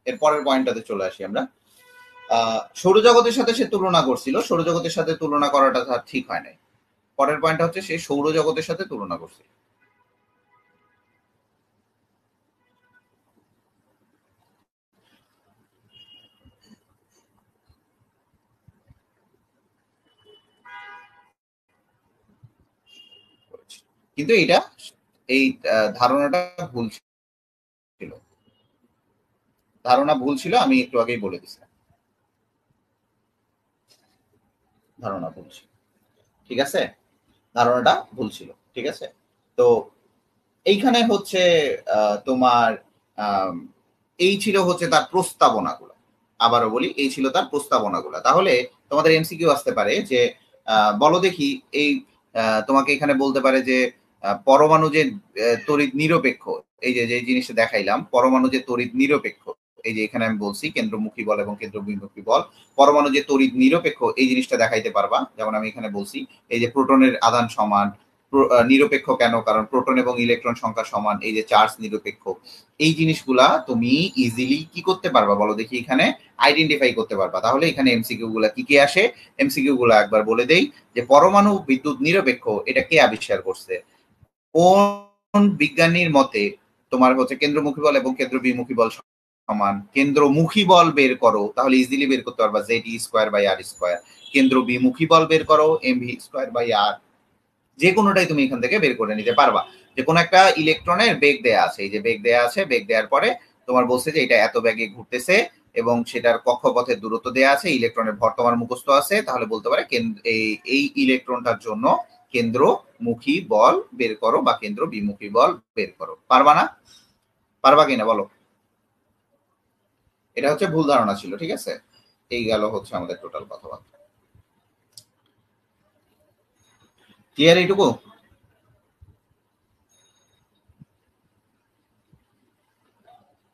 Speaker 1: এর পরের পয়েন্টটাতে চলে আসি আমরা। সৌরজগতের সাথে সে তুলনা করছিল, সৌরজগতের সাথে তুলনা করাটা তার ঠিক হয় নাই। পরের পয়েন্টটা হচ্ছে সে সৌরজগতের সাথে তুলনা করছিল। কিন্তু এই ধারণাটা ভুল ছিল, ধারণা ভুল ছিল, আমি একটু আগেই বলে দিছিলাম, ধারণা ভুল ছিল। ঠিক আছে, ধারণাটা ভুল ছিল। ঠিক আছে, তো এইখানে হচ্ছে তোমার এই ছিল হচ্ছে তার প্রস্তাবনাগুলো। আবারও বলি, এই ছিল তার প্রস্তাবনাগুলো। তাহলে তোমাদের এমসিকিউ আসতে পারে যে বলো দেখি এই তোমাকে এখানে বলতে পারে যে পরমাণু যে তড়িৎ নিরপেক্ষ, এই যে জিনিসটা দেখাইলাম, পরমাণু যে তড়িৎ নিরপেক্ষ, এই যে এখানে আমি বলছি কেন্দ্রমুখী বল এবং কেন্দ্রবিমুখী বল, পরমাণু যে তড়িৎ নিরপেক্ষ এই জিনিসটা দেখাইতে পারবা। যেমন আমি এখানে বলছি এই যে প্রোটনের আধান সমান, নিরপেক্ষ কেন, কারণ প্রোটন এবং ইলেকট্রন সংখ্যা সমান, এই যে চার্জ নিরপেক্ষ, এই জিনিসগুলা তুমি ইজিলি কি করতে পারবা বলো দেখি, এখানে আইডেন্টিফাই করতে পারবা। তাহলে এখানে এমসিকিউ গুলা কি কি আসে, এমসিকিউ গুলা একবার বলে দেই যে পরমাণু বিদ্যুৎ নিরপেক্ষ এটা কে আবিষ্কার করছে, কোন বিজ্ঞানীর মতে তোমার হচ্ছে কেন্দ্রমুখী বল এবং কেন্দ্রবিমুখী বল সমান, কেন্দ্রমুখী বল বের করো, তাহলে ইজিলি বের করতে পারবা z square by R square, কেন্দ্রবিমুখী বল বের করো এমভি স্কোয়ার বাই আর, যে কোনোটাই তুমি এখান থেকে বের করে নিতে পারবা। যে কোনো একটা ইলেকট্রনের বেগ দেয়া আছে, এই যে বেগ দেয়া আছে, বেগ দেওয়ার পরে তোমার বলছে যে এটা এত বেগে ঘুরতেছে এবং সেটার কক্ষপথের দূরত্ব দেয়া আছে, ইলেকট্রনের ভর তোমার মুখস্থ আছে, তাহলে বলতে পারে এই ইলেকট্রনটার জন্য কেন্দ্রমুখী বল বের করো বা কেন্দ্র বিমুখী বল বের করো। পারবা না? পারবা কিনা বলো? এটা হচ্ছে ভুল ধারণা ছিল। ঠিক আছে, এই গেল হচ্ছে আমাদের টোটাল কথাবার্তা। ক্লিয়ার এইটুকু?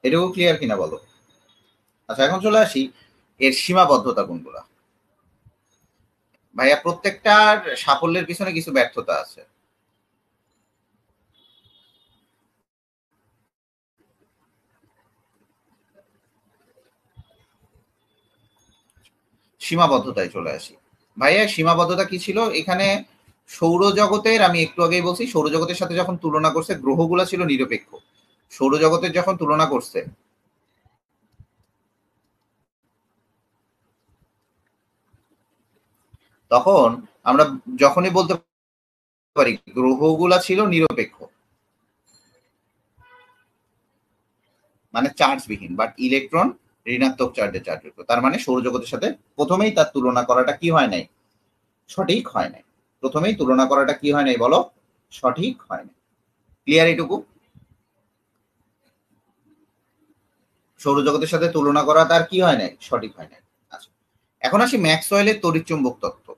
Speaker 1: এটুকু ক্লিয়ার কিনা বলো? আচ্ছা, এখন চলে আসি এর সীমাবদ্ধতা কোনগুলা। ভাইয়া প্রত্যেকটার সাফল্যের পিছনে কিছু ব্যর্থতা আছে। সীমাবদ্ধতায় চলে আসি। ভাইয়া সীমাবদ্ধতা কি ছিল এখানে? সৌরজগতের, আমি একটু আগেই বলছি, সৌরজগতের সাথে যখন তুলনা করছে গ্রহগুলা ছিল নিরপেক্ষ। সৌরজগতের যখন তুলনা করছে, তখন আমরা যখনই বলতে পারি গ্রহগুলা ছিল নিরপেক্ষ, মানে চার্জবিহীন, বাট ইলেকট্রন ঋণাত্মক চার্জে চার্জযুক্ত। তার মানে সৌরজগতের সাথে প্রথমেই তার তুলনা করাটা কি হয় নাই? সঠিক হয় নাই। প্রথমেই তুলনা করাটা কি হয় নাই বলো? সঠিক হয় নাই। ক্লিয়ার এটুকু? সৌরজগতের সাথে তুলনা করা তার কি হয় নাই? সঠিক হয় নাই। আচ্ছা, এখন আসি ম্যাক্সওয়েলের তড়িৎচুম্বক তত্ত্ব।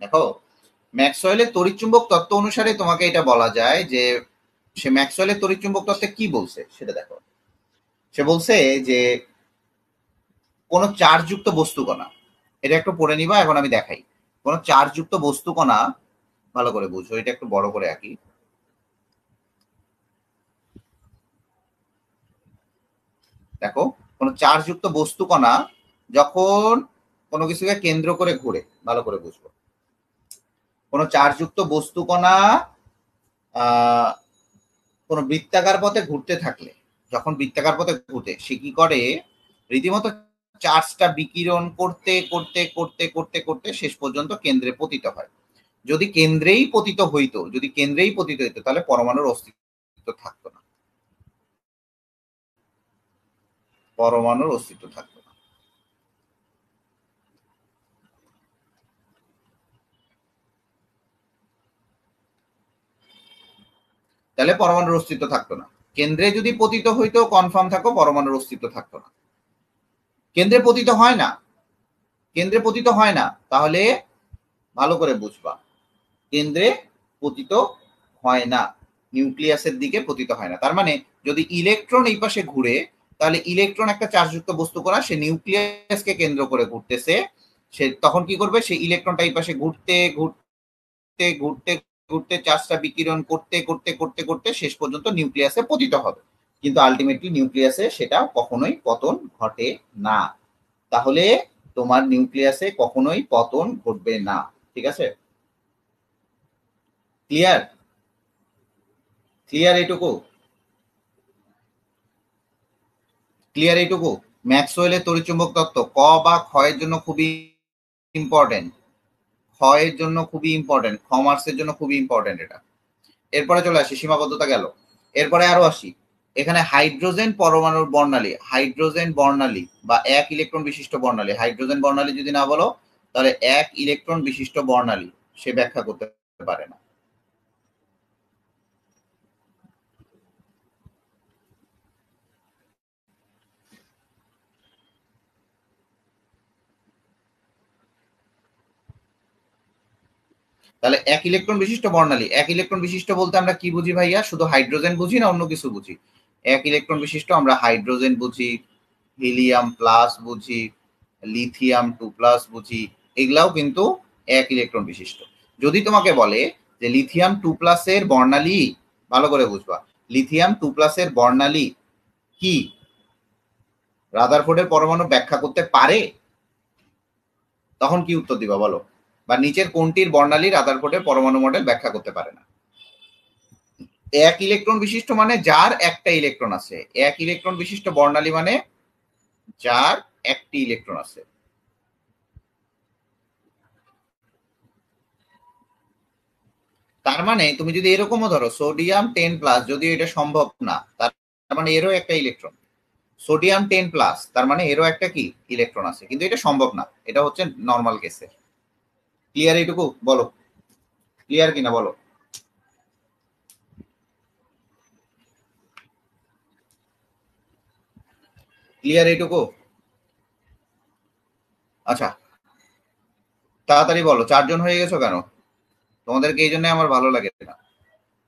Speaker 1: দেখো, ম্যাক্সওয়েলের তড়িৎচুম্বক তত্ত্ব অনুসারে তোমাকে এটা বলা যায় যে সে ম্যাক্সওয়েলের তড়িৎচুম্বক তত্ত্বে কি বলছে সেটা দেখো। সে বলছে যে কোন চার্জযুক্ত বস্তু কণা, এটা একটু পড়ে নিবা, এখন আমি দেখাই। কোন চার্জযুক্ত বস্তু কণা, ভালো করে বুঝো, এটা একটু বড় করে আঁকি। দেখো, কোন চার্জযুক্ত বস্তু কণা যখন কোনো কিছুকে কেন্দ্র করে ঘুরে, ভালো করে বুঝবো, কোন চার্জযুক্ত বস্তু কণা কোন বৃত্তাকার পথে ঘুরতে থাকলে, যখন বৃত্তাকার পথে ঘুরতে, সে কি করে রীতিমতো চার্জটা বিকিরণ করতে করতে করতে করতে করতে শেষ পর্যন্ত কেন্দ্রে পতিত হয়। যদি কেন্দ্রেই পতিত হইতো, যদি কেন্দ্রেই পতিত হইতো, তাহলে পরমাণুর অস্তিত্ব থাকতো না, পরমাণুর অস্তিত্ব থাকতো না। তাহলে পরমাণুর অস্তিত্ব থাকতো না। কেন্দ্রে যদি পতিত হইতো, কনফার্ম থাকো পরমাণুর অস্তিত্ব থাকতো না। কেন্দ্রে পতিত হয় না, কেন্দ্রে পতিত হয় না, তাহলে ভালো করে বুঝবা, কেন্দ্রে পতিত হয় না, নিউক্লিয়াসের দিকে পতিত হয় না। তার মানে যদি ইলেকট্রন এই পাশে ঘুরে, তাহলে ইলেকট্রন একটা চার্জযুক্ত বস্তু কণা, সে নিউক্লিয়াসকে কেন্দ্র করে ঘুরতেছে, সে তখন কি করবে, সে ইলেকট্রনটা এই পাশে ঘুরতে ঘুরতে ঘুরতে ঘুরতে চার্জটা বিকিরণ করতে করতে করতে করতে শেষ পর্যন্ত নিউক্লিয়াসে পতিত হবে। কিন্তু আলটিমেটলি নিউক্লিয়াসে সেটা কখনোই পতন ঘটে না। তাহলে তোমার নিউক্লিয়াসে কখনোই পতন ঘটবে না। ঠিক আছে, ক্লিয়ার? ক্লিয়ার এইটুকু? ক্লিয়ার এইটুকু? ম্যাক্সওয়েলের তড়িৎচুম্বক তত্ত্ব ক বা ক্ষয়ের জন্য খুবই ইম্পর্টেন্ট, ক্ষয়ের জন্য খুবই ইম্পর্টেন্ট, কমার্সের জন্য খুবই ইম্পর্টেন্ট এটা। এরপরে চলে আসি, সীমাবদ্ধতা গেল, এরপরে আরো আসি। এখানে হাইড্রোজেন পরমাণুর বর্ণালী, হাইড্রোজেন বর্ণালী বা এক ইলেকট্রন বিশিষ্ট বর্ণালী, হাইড্রোজেন বর্ণালী যদি না বলো তাহলে এক ইলেকট্রন বিশিষ্ট বর্ণালী সে ব্যাখ্যা করতে পারে না। তাহলে এক ইলেকট্রন বিশিষ্ট বর্ণালী, এক ইলেকট্রন বিশিষ্ট বলতে আমরা কি বুঝি ভাইয়া? শুধু হাইড্রোজেন বুঝি না অন্য কিছু বুঝি? এক ইলেকট্রন বিশিষ্ট আমরা হাইড্রোজেন বুঝি, হিলিয়াম প্লাস বুঝি, লিথিয়াম 2+ বুঝি, এগুলাও কিন্তু এক ইলেকট্রন বিশিষ্ট। যদি তোমাকে বলে যে লিথিয়াম 2+ এর বর্ণালী, ভালো করে বুঝবা, লিথিয়াম 2+ এর বর্ণালী কি রাদারফোর্ডের পরমাণু ব্যাখ্যা করতে পারে, তখন কি উত্তর দিবা বলো? বা নিচের কোনটির বর্ণালী রাদারফোর্ডের পরমাণু মডেল ব্যাখ্যা করতে পারে না? এক ইলেকট্রন বিশিষ্ট মানে যার একটা ইলেকট্রন আছে, এক ইলেকট্রন বিশিষ্ট বর্ণালী মানে যার একটি ইলেকট্রন আছে। তার মানে তুমি যদি এরকমও ধরো সোডিয়াম 10+, যদিও এটা সম্ভব না, তার মানে এরও একটা ইলেকট্রন, সোডিয়াম 10+, তার মানে এরও একটা কি ইলেকট্রন আছে, কিন্তু এটা সম্ভব না, এটা হচ্ছে নর্মাল কেসে। ক্লিয়ার এইটুকু? বলো ক্লিয়ার কিনা বলো। ক্লিয়ার এইটুকু? আচ্ছা তাড়াতাড়ি বলো, 4 জন হয়ে গেছো কেন? তোমাদেরকে এই জন্য আমার ভালো লাগে না।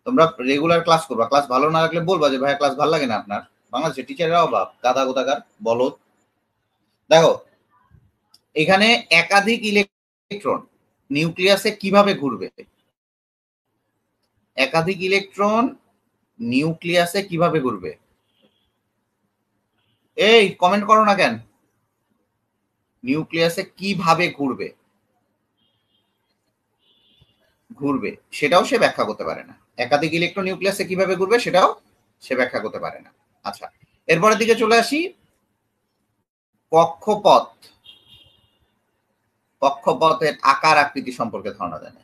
Speaker 1: তোমরা রেগুলার ক্লাস করবা, ক্লাস ভালো না লাগলে বলবা যে ভাইয়া ক্লাস ভালো লাগে না আপনার। বাংলাদেশের টিচাররাও অভাব, গাদা গোদাগার বলো। দেখো এখানে একাধিক ইলেকট্রন নিউক্লিয়াসে কিভাবে ঘুরবে, একাধিক ইলেকট্রন নিউক্লিয়াসে কিভাবে ঘুরবে? এই কমেন্ট করো না কেন? নিউক্লিয়াসে কিভাবে ঘুরবে, ঘুরবে সেটাও সে ব্যাখ্যা করতে পারে না। একাধিক ইলেকট্রন নিউক্লিয়াসে কিভাবে ঘুরবে সেটাও সে ব্যাখ্যা করতে পারে না। আচ্ছা এরপরের দিকে চলে আসি, কক্ষপথ, কক্ষপথের আকার আকৃতি সম্পর্কে ধারণা দেয় না।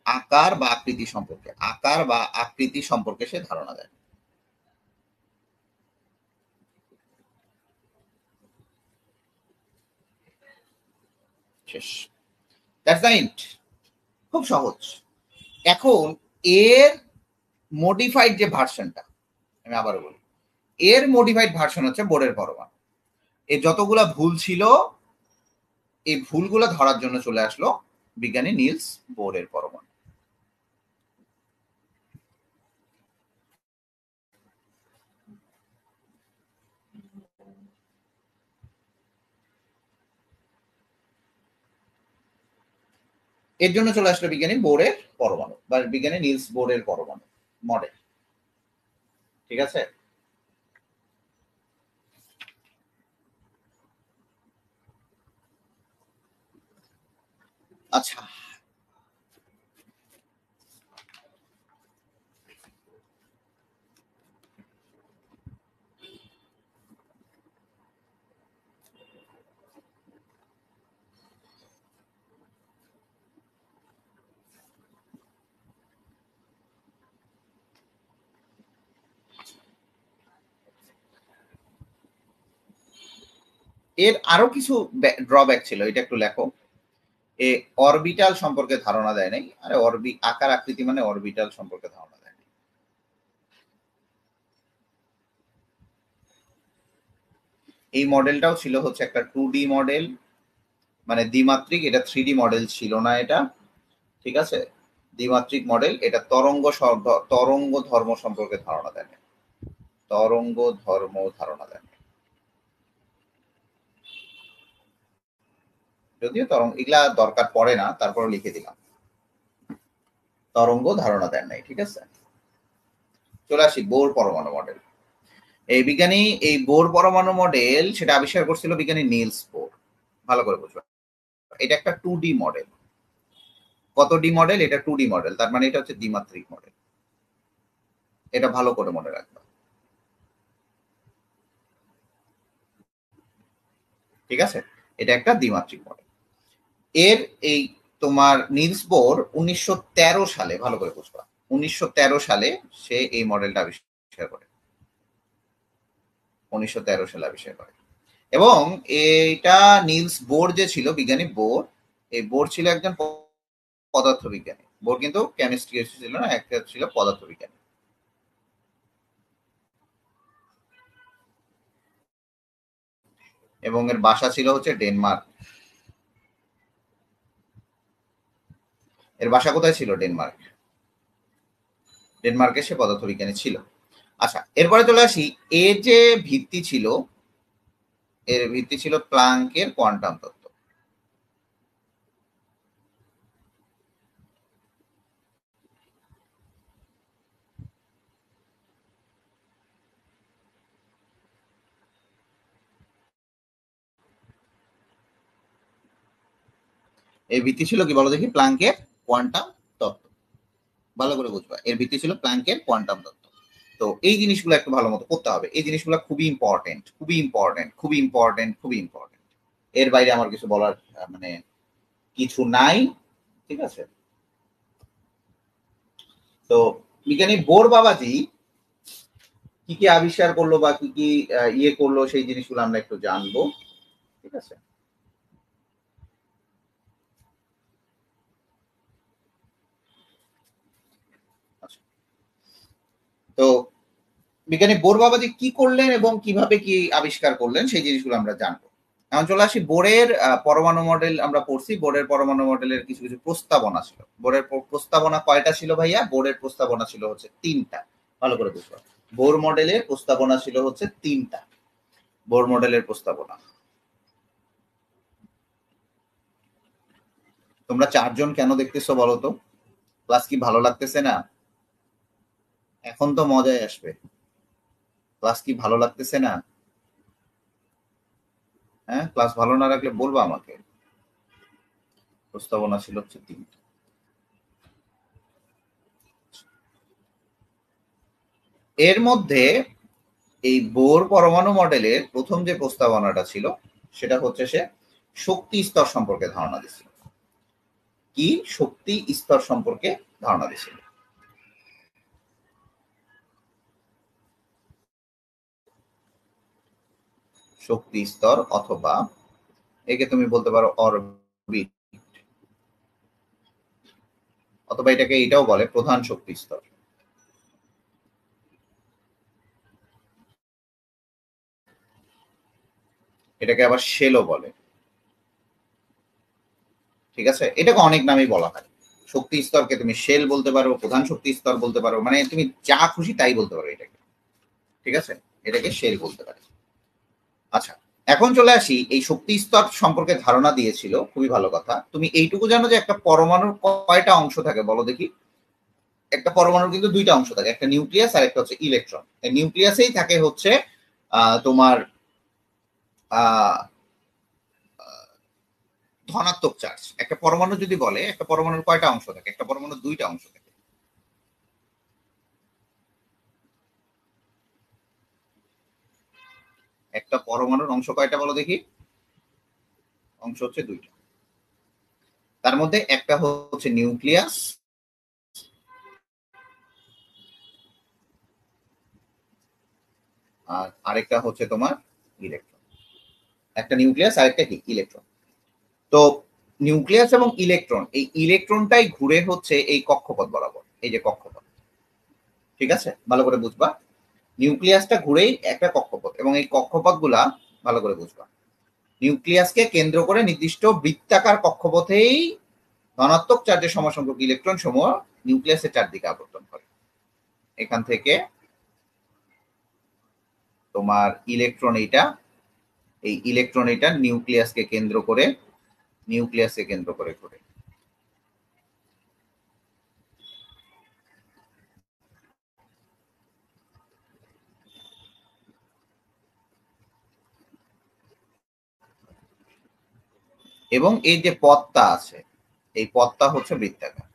Speaker 1: আকার বা আকৃতি সম্পর্কে, আকার বা আকৃতি সম্পর্কে সে ধারণা দেয়। শেষ, দ্যাটস দ্য এন্ড। খুব সহজ। এখন এর মডিফাইড যে ভার্সনটা, আমি আবারও বলি, এর মডিফাইড ভার্সন হচ্ছে বোরের পরমাণু। এই যতগুলা ভুল ছিল এই ভুলগুলো ধরার জন্য চলে আসলো বিজ্ঞানী নিলস বোরের পরমাণু। এর জন্য চলে আসলো বিজ্ঞানী বোরের পরমাণু বা বিজ্ঞানী নিলস বোরের পরমাণু মডেল। ঠিক আছে, আচ্ছা এর আরো কিছু ড্রব্যাক ছিল, এটা একটু লেখো। এ অরবিটাল সম্পর্কে ধারণা দেয় নাই, আরে আকার আকৃতি মানে অরবিটাল সম্পর্কে ধারণা দেয় নাই। এই মডেলটাও ছিল হচ্ছে একটা 2D মডেল, মানে দ্বিমাত্রিক, এটা 3D মডেল ছিল না এটা। ঠিক আছে, দ্বিমাত্রিক মডেল, এটা তরঙ্গ ধর্ম সম্পর্কে ধারণা দেয় না, তরঙ্গ ধর্ম ধারণা দেয় না। যদিও তরঙ্গ এগুলা দরকার পড়ে না, তারপরে লিখে দিলাম তরঙ্গ ধারণা দেন নাই। ঠিক আছে, চলে আসি বোর পরমাণু মডেল। এই বিজ্ঞানী এই বোর পরমাণু মডেল সেটা আবিষ্কার করছিল বিজ্ঞানী নিলস বোর। ভালো করে বুঝবা, এটা একটা 2D মডেল। কত ডি মডেল? এটা 2D মডেল, তার মানে এটা হচ্ছে দ্বিমাত্রিক মডেল। এটা ভালো করে মনে রাখবা, ঠিক আছে? এটা একটা দ্বিমাত্রিক মডেল। এর এই তোমার নিলস বোর 1913 সালে, ভালো করে বুঝবা, 1913 সালে সে এই মডেলটা আবিষ্কার করে। 1913 সালে আবিষ্কার করে। এবং এইটা নিলস বোর যে ছিল, বিজ্ঞানী বোর, এই বোর ছিল একজন পদার্থবিজ্ঞানী। বোর কিন্তু কেমিস্ট্রি ছিল না, একটা ছিল পদার্থবিজ্ঞানী। এবং এর বাসা ছিল হচ্ছে ডেনমার্ক। এর বাসা কোথায় ছিল? ডেনমার্ক। ডেনমার্কে সে পদার্থবিজ্ঞানী ছিল। আচ্ছা, এরপরে চলে আসি। এর যে ভিত্তি ছিল, এর ভিত্তি ছিল প্লাঙ্কের কোয়ান্টাম তত্ত্ব। এর ভিত্তি ছিল কি বলো দেখি? প্লাঙ্কের কোয়ান্টাম তত্ত্ব। ভালো করে বুঝবা, এর ভিত্তি ছিল প্লাঙ্কের কোয়ান্টাম তত্ত্ব। তো এই জিনিসগুলো একটু ভালো মতো করতে হবে। এই জিনিসগুলো খুবই ইম্পর্টেন্ট, খুবই ইম্পর্টেন্ট, খুবই ইম্পর্টেন্ট, খুবই ইম্পর্টেন্ট। এর বাইরে আমার কিছু বলার মানে কিছু নাই, ঠিক আছে? তো বিজ্ঞানী বোর বাবাজি কি কি আবিষ্কার করলো বা কি কি ইয়ে করলো, সেই জিনিসগুলো আমরা একটু জানবো, ঠিক আছে? আচ্ছা, তো বিজ্ঞানী বোর বাবাজি কি করলেন এবং কিভাবে কি আবিষ্কার করলেন সেই জিনিসগুলো আমরা জানবো। এখন চলে আসি বোরের পরমাণু মডেল। আমরা পড়ছি বোরের পরমাণু মডেলের কিছু কিছু প্রস্তাবনা ছিল। বোরের প্রস্তাবনা কয়টা ছিল ভাইয়া? বোরের প্রস্তাবনা ছিল হচ্ছে 3টা। ভালো করে বুঝবো, বোর মডেলের প্রস্তাবনা ছিল হচ্ছে 3টা। বোর মডেলের প্রস্তাবনা। তোমরা 4জন কেন দেখতেছো বলো তো? ক্লাস কি ভালো লাগতেছে না? এখন তো মজায় আসবে। ক্লাস কি ভালো লাগতেছে না? হ্যাঁ, ক্লাস ভালো না লাগলে বলবা আমাকে। প্রস্তাবনা ছিল হচ্ছে 3টা। এর মধ্যে এই বোর পরমাণু মডেলের প্রথম যে প্রস্তাবনাটা ছিল সেটা হচ্ছে সে শক্তি স্তর সম্পর্কে ধারণা দিছিল। কি? শক্তি স্তর সম্পর্কে ধারণা দিছিল। শক্তি স্তর, অথবা একে তুমি বলতে পারো অরবিট, অথবা এটাকে এটাও বলে প্রধান শক্তি স্তর। এটাকে আবার শেলও বলে, ঠিক আছে? এটাকে অনেক নামেই বলা হয়। শক্তি স্তরকে তুমি শেল বলতে পারো, প্রধান শক্তি স্তর বলতে পারো, মানে তুমি যা খুশি তাই বলতে পারো এটাকে, ঠিক আছে? এটাকে শেল বলতে পারে। আচ্ছা, এখন চলে আসি। এই শক্তি স্তর সম্পর্কে ধারণা দিয়েছিল, খুবই ভালো কথা। তুমি এইটুকু জানো যে একটা পরমাণুর কয়টা অংশ থাকে বলো দেখি? একটা পরমাণুর কিন্তু 2টা অংশ থাকে, একটা নিউক্লিয়াস আর একটা হচ্ছে ইলেকট্রন। এই নিউক্লিয়াসেই থাকে হচ্ছে তোমার আহ, ধনাত্মক চার্জ। একটা পরমাণু যদি বলে একটা পরমাণুর কয়টা অংশ থাকে, একটা পরমাণুর 2টা অংশ থাকে। একটা পরমাণুর অংশ কয়টা বলো দেখি? অংশ হচ্ছে 2টা। তার মধ্যে একটা হচ্ছে নিউক্লিয়াস, আর আরেকটা হচ্ছে তোমার ইলেকট্রন। একটা নিউক্লিয়াস আর একটা কি? ইলেকট্রন। তো নিউক্লিয়াস এবং ইলেকট্রন, এই ইলেকট্রনটাই ঘুরে হচ্ছে এই কক্ষপথ বরাবর, এই যে কক্ষপথ, ঠিক আছে? ভালো করে বুঝবা, নিউক্লিয়াসটা ঘুরেই একটা কক্ষপথ, এবং এই কক্ষপথ গুলা ভালো করে বুঝবা, নিউক্লিয়াসকে কেন্দ্র করে নির্দিষ্ট বৃত্তাকার কক্ষপথেই ধনাত্মক চার্জের সমসংখ্যক ইলেকট্রন সমূহ নিউক্লিয়াসের চারদিকে আবর্তন করে। এখান থেকে তোমার ইলেকট্রন এইটা, এই ইলেকট্রন এইটা নিউক্লিয়াসকে কেন্দ্র করে, নিউক্লিয়াসকে কেন্দ্র করে ঘুরে। এবং এই যে পথটা আছে, এই পথটা হচ্ছে বৃত্তাকার।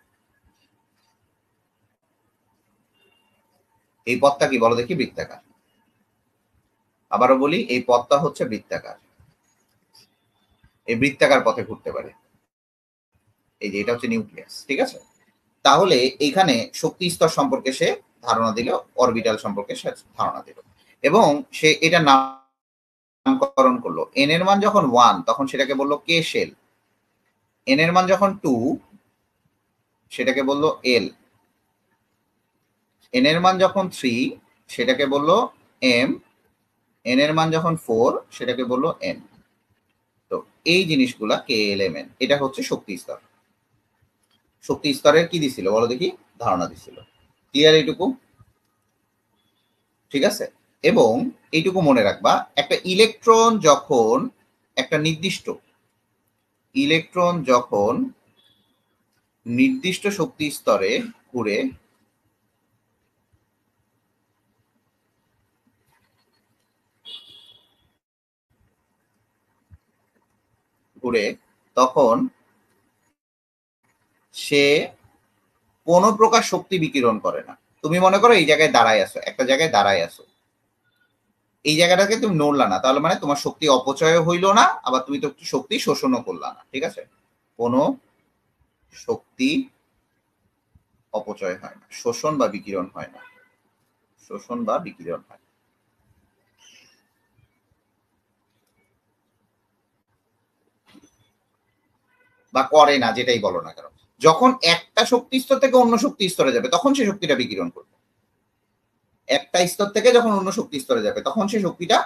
Speaker 1: এই পথটা কি বলো দেখি? বৃত্তাকার। আবারও বলি, এই পথটা হচ্ছে বৃত্তাকার। এই বৃত্তাকার পথে ঘুরতে পারে। এই যে এটা হচ্ছে নিউক্লিয়াস, ঠিক আছে? তাহলে এখানে শক্তি স্তর সম্পর্কে সে ধারণা দিল, অরবিটাল সম্পর্কে সে ধারণা দিল, এবং সে এটা নামকরণ করলো। এন এর মান যখন 1 তখন সেটাকে বললো কে শেল, এন এর মান যখন 2 সেটাকে বললো এল, এন এর মান যখন 3 সেটাকে বললো এম, এন এর মান যখন 4 সেটাকে বললো এন। তো এই জিনিসগুলা কে এল এম এন, এটা হচ্ছে শক্তি স্তর। শক্তি স্তরের কি দিছিল বলো দেখি? ধারণা দিছিল। ক্লিয়ার এইটুকু? ঠিক আছে। এবং এইটুকু মনে রাখবা, একটা ইলেকট্রন যখন একটা নির্দিষ্ট শক্তি স্তরে ঘুরে তখন সে কোনো প্রকার শক্তি বিকিরণ করে না। তুমি মনে করো এই জায়গায় দাঁড়ায় আছো, একটা জায়গায় দাঁড়ায় আছো, এই জায়গাটাকে তুমি নড়লা না, তাহলে মানে তোমার শক্তি অপচয় হইল না, আবার তুমি তো শক্তি শোষণও করলা না, ঠিক আছে? কোনো শক্তি অপচয় হয় না, শোষণ বা বিকিরণ হয় না, শোষণ বা বিকিরণ হয়। বা করে না, যেটাই বলো না কেন। যখন একটা শক্তি স্তর থেকে অন্য শক্তি স্তরে যাবে তখন সে শক্তিটা বিকিরণ করবে, একটা স্তর থেকে যখন অন্য শক্তি স্তরে যাবে তখন সে শক্তিটা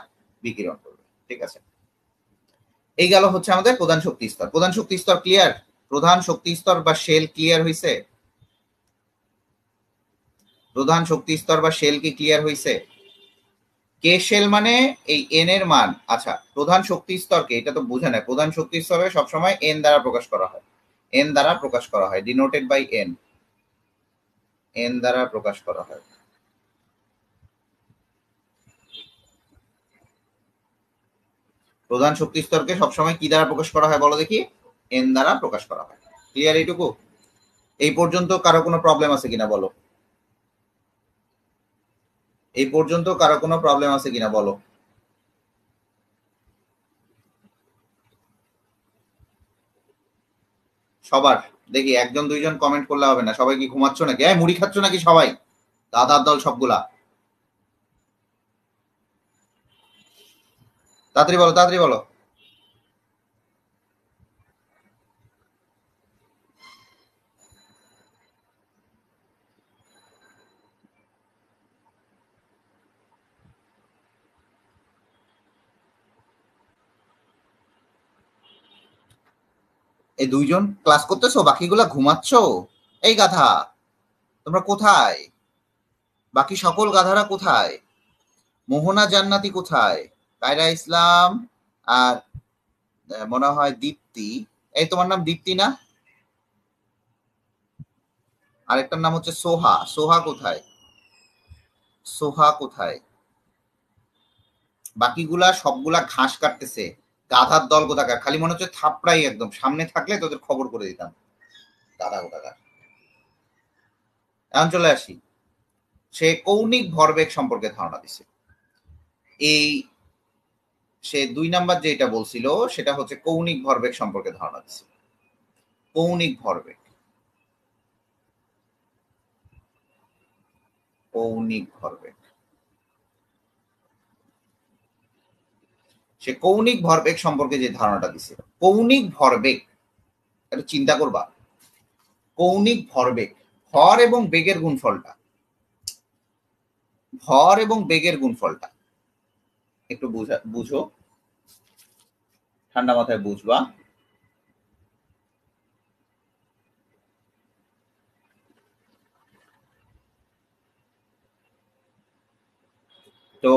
Speaker 1: বিকিরণ করবে, ঠিক আছে? এই গেল হচ্ছে আমাদের প্রধান শক্তি স্তর। প্রধান শক্তি স্তর ক্লিয়ার? প্রধান শক্তি স্তর বা শেল ক্লিয়ার হয়েছে? প্রধান শক্তি স্তর বা শেল কি ক্লিয়ার হয়েছে? কে শেল মানে এই এন এর মান। আচ্ছা, প্রধান শক্তি স্তরকে, এটা তো বোঝা নাই, প্রধান শক্তি স্তরে সবসময় এন দ্বারা প্রকাশ করা হয়, এন দ্বারা প্রকাশ করা হয়, ডিনোটেড বাই এন, এন দ্বারা প্রকাশ করা হয়। প্রধান শক্তি স্তরকে সবসময় কি দ্বারা প্রকাশ করা হয় বলো দেখি? এন দ্বারা প্রকাশ করা হয়। ক্লিয়ার এইটুকু? এই পর্যন্ত কারো কোনো প্রবলেম আছে কিনা বলো? এই পর্যন্ত কারো কোনো প্রবলেম আছে কিনা বলো? সবার? দেখি একজন দুইজন কমেন্ট করলে হবে না, সবাই কি ঘুমাচ্ছ নাকি? মুড়ি খাচ্ছ নাকি সবাই? দাদার দল সবগুলা, তাড়াতাড়ি বলো, তাড়াতাড়ি বলো। এই দুইজন ক্লাস করতেছো, বাকিগুলা ঘুমাচ্ছ? এই গাধা, তোমরা কোথায়? বাকি সকল গাধারা কোথায়? মোহনা জান্নাতি কোথায়? কায়রা ইসলাম আর মনে হয় দীপ্তি। এই তোমার নাম দীপ্তি না? আরেকটার নাম হচ্ছে সোহা। সোহা কোথায়? সোহা কোথায়? বাকিগুলা সবগুলা ঘাস কাটতেছে। গাধার দল কোথাকার, খালি মনে হচ্ছে থাপড়াই, একদম সামনে থাকলে তোদের খবর করে দিতাম। গাধা কোথাকার। এখন চলে আসি, সে কৌণিক ভরবেগ সম্পর্কে ধারণা দিছে। এই সে 2 নাম্বার যেটা বলছিল সেটা হচ্ছে কৌণিক ভরবেগ সম্পর্কে ধারণা দিছে। কৌণিক ভরবেগ, কৌণিক ভরবেগ। সে কৌণিক ভরবেগ সম্পর্কে যে ধারণাটা দিছে, কৌণিক ভরবেগ, এটা চিন্তা করবা। কৌণিক ভরবেগ, ভর এবং বেগের গুণফলটা, ভর এবং বেগের গুণফলটা একটু বুঝো, ঠান্ডা মাথায় বুঝবা। তো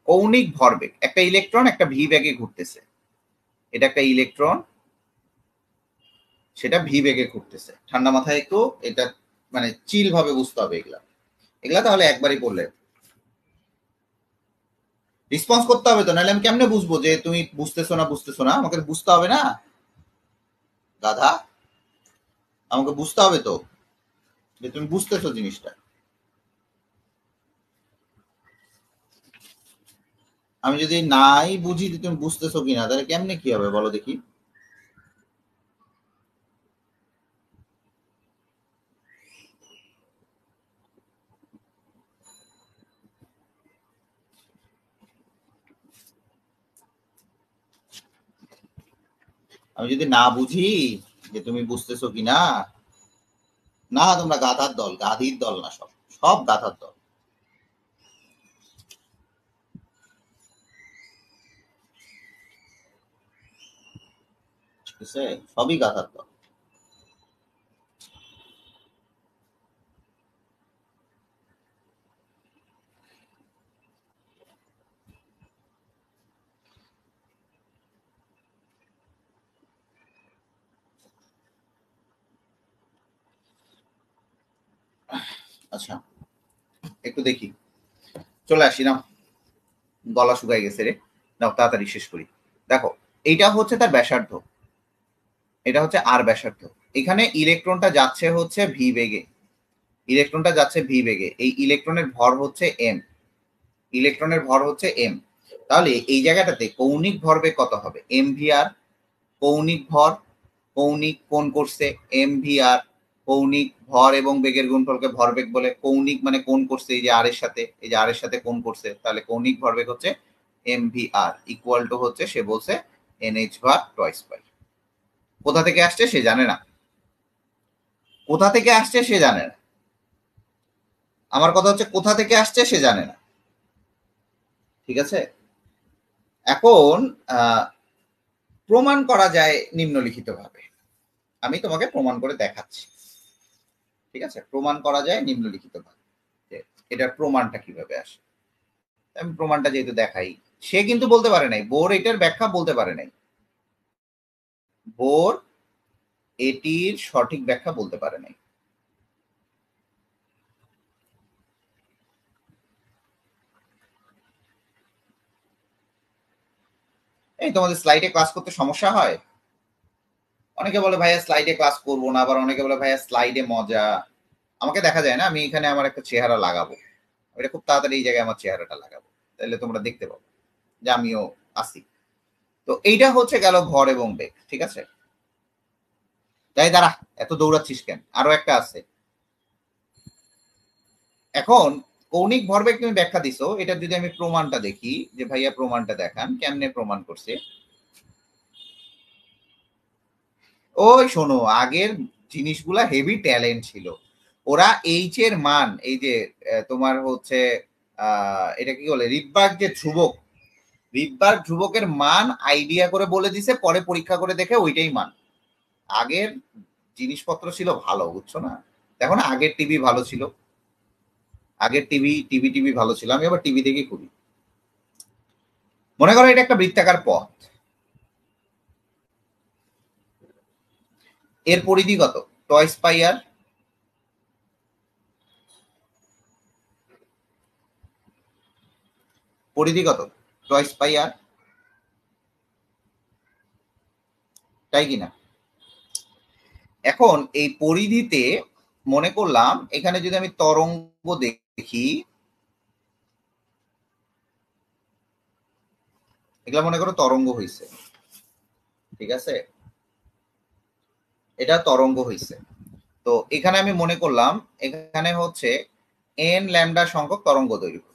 Speaker 1: কৌণিক ভরবেগ, একটা ইলেকট্রন একটা ভি বেগে ঘুরতেছে, এটা একটা ইলেকট্রন, সেটা ভি বেগে ঘুরতেছে। ঠান্ডা মাথায় একটু এটা মানে চিল ভাবে বুঝতে হবে এগুলা, এগুলা তাহলে একবারই পড়লে রেসপন্স করতে হবে তো, নাহলে আমি কেমনে বুঝবো যে তুমি বুঝতেছো না? বুঝতেছো না, আমাকে বুঝতে হবে না। গাধা? আমাকে বুঝতে হবে তো যে তুমি বুঝতেছো জিনিসটা। আমি যদি নাই বুঝি যে তুমি বুঝতেছো কিনা, তাহলে কেমনে কি হবে বলো দেখি। আমি যদি না বুঝি যে তুমি বুঝতেছো কিনা, না তোমরা গাধার দল, গাধীর দল না, সব সব গাধার দল। ঠিক আছে, সবই গাধার দল। আচ্ছা, একটু দেখি, চলে আসি না, গলা শুকাই গেছে রে। নাও তাড়াতাড়ি শেষ করি। দেখো, এইটা হচ্ছে তার ব্যাসার্ধ, এটা হচ্ছে আর ব্যাসার্ধ। এখানে ইলেকট্রনটা যাচ্ছে হচ্ছে ভি বেগে, ইলেকট্রনটা যাচ্ছে ভি বেগে, এই ইলেকট্রনের ভর হচ্ছে এম, ইলেকট্রনের ভর হচ্ছে এম। তাহলে এই জায়গাটাতে কৌণিক ভরবেগ কত হবে? এম ভি আর। কৌণিক ভর, কৌণিক কোণ করছে এম ভি আর, কৌণিক ভর এবং বেগের গুণফলকে ভরবেগ বলে। কৌণিক মানে কোণ করছে এই যে আর এর সাথে, এই যে আর এর সাথে কোণ করছে, তাহলে কৌণিক ভরবেগ হচ্ছে M V R equal to হচ্ছে, সে বলছে এনএইচ ভার টয়েস পাই। কোথা থেকে আসছে সে জানে না, কোথা থেকে আসছে সে জানে না। আমার কথা হচ্ছে কোথা থেকে আসছে সে জানে না। ঠিক আছে, এখন প্রমাণ করা যায় নিম্নলিখিত ভাবে। আমি তোমাকে প্রমাণ করে দেখাচ্ছি। ঠিক আছে, প্রমাণ করা যায় নিম্নলিখিত ভাবে যে এটার প্রমাণটা কিভাবে আসে। আমি প্রমাণটা যেহেতু দেখাই, সে কিন্তু বলতে পারে নাই, বোর এটার ব্যাখ্যা বলতে পারে নাই, বোর এটির সঠিক ব্যাখ্যা বলতে পারে নাই। এই তোমাদের স্লাইডে ক্লাস করতে সমস্যা হয়? অনেকে বলে ভাইয়া স্লাইডে ক্লাস করবো না, আবার অনেকে বলে ভাইয়া স্লাইডে মজা। আমাকে দেখা যায় না, আমি এখানে আমার একটা চেহারা লাগাবো, এটা খুব তাড়াতাড়ি এই জায়গায় আমার চেহারাটা লাগাবো, তাহলে তোমরা দেখতে পাবো যে আমিও আসি। তো এইটা হচ্ছে গেল ভর এবং বেগ। ঠিক আছে, তাই দাঁড়া, এত দৌড়াচ্ছিস কেন, আরো একটা আছে। এখন কৌণিক ভরবেগ তুমি ব্যাখ্যা দিছো, এটা যদি আমি প্রমাণটা দেখি, যে ভাইয়া প্রমাণটা দেখান কেমনে প্রমাণ করছে। ওই শোনো, আগের জিনিসগুলা হেভি ট্যালেন্ট ছিল। ওরা এইচ এর মান, এই যে তোমার হচ্ছে এটা কি বলে, রিডবার্গ যে ধ্রুবক, রিডবার্গ ধ্রুবকের মান আইডিয়া করে বলে দিছে, পরে পরীক্ষা করে দেখে ওইটাই মান। আগের জিনিসপত্র ছিল ভালো, বুঝছো না? দেখো না, আগের টিভি ভালো ছিল, আগের টিভি ভালো ছিল। আমি আবার টিভি দেখে করি। মনে করো এটা একটা বৃত্তাকার পথ, এর পরিধি কত? টয়েস পাই আর। পরিধি কত? টয়েস পাই আর, তাই কিনা? এখন এই পরিধিতে মনে করলাম, এখানে যদি আমি তরঙ্গ দেখি, এগুলা মনে করো তরঙ্গ হইছে। ঠিক আছে, এটা তরঙ্গ হইছে। তো এখানে আমি মনে করলাম এখানে হচ্ছে এন ল্যামডা সংখ্যক তরঙ্গ দৈর্ঘ্য।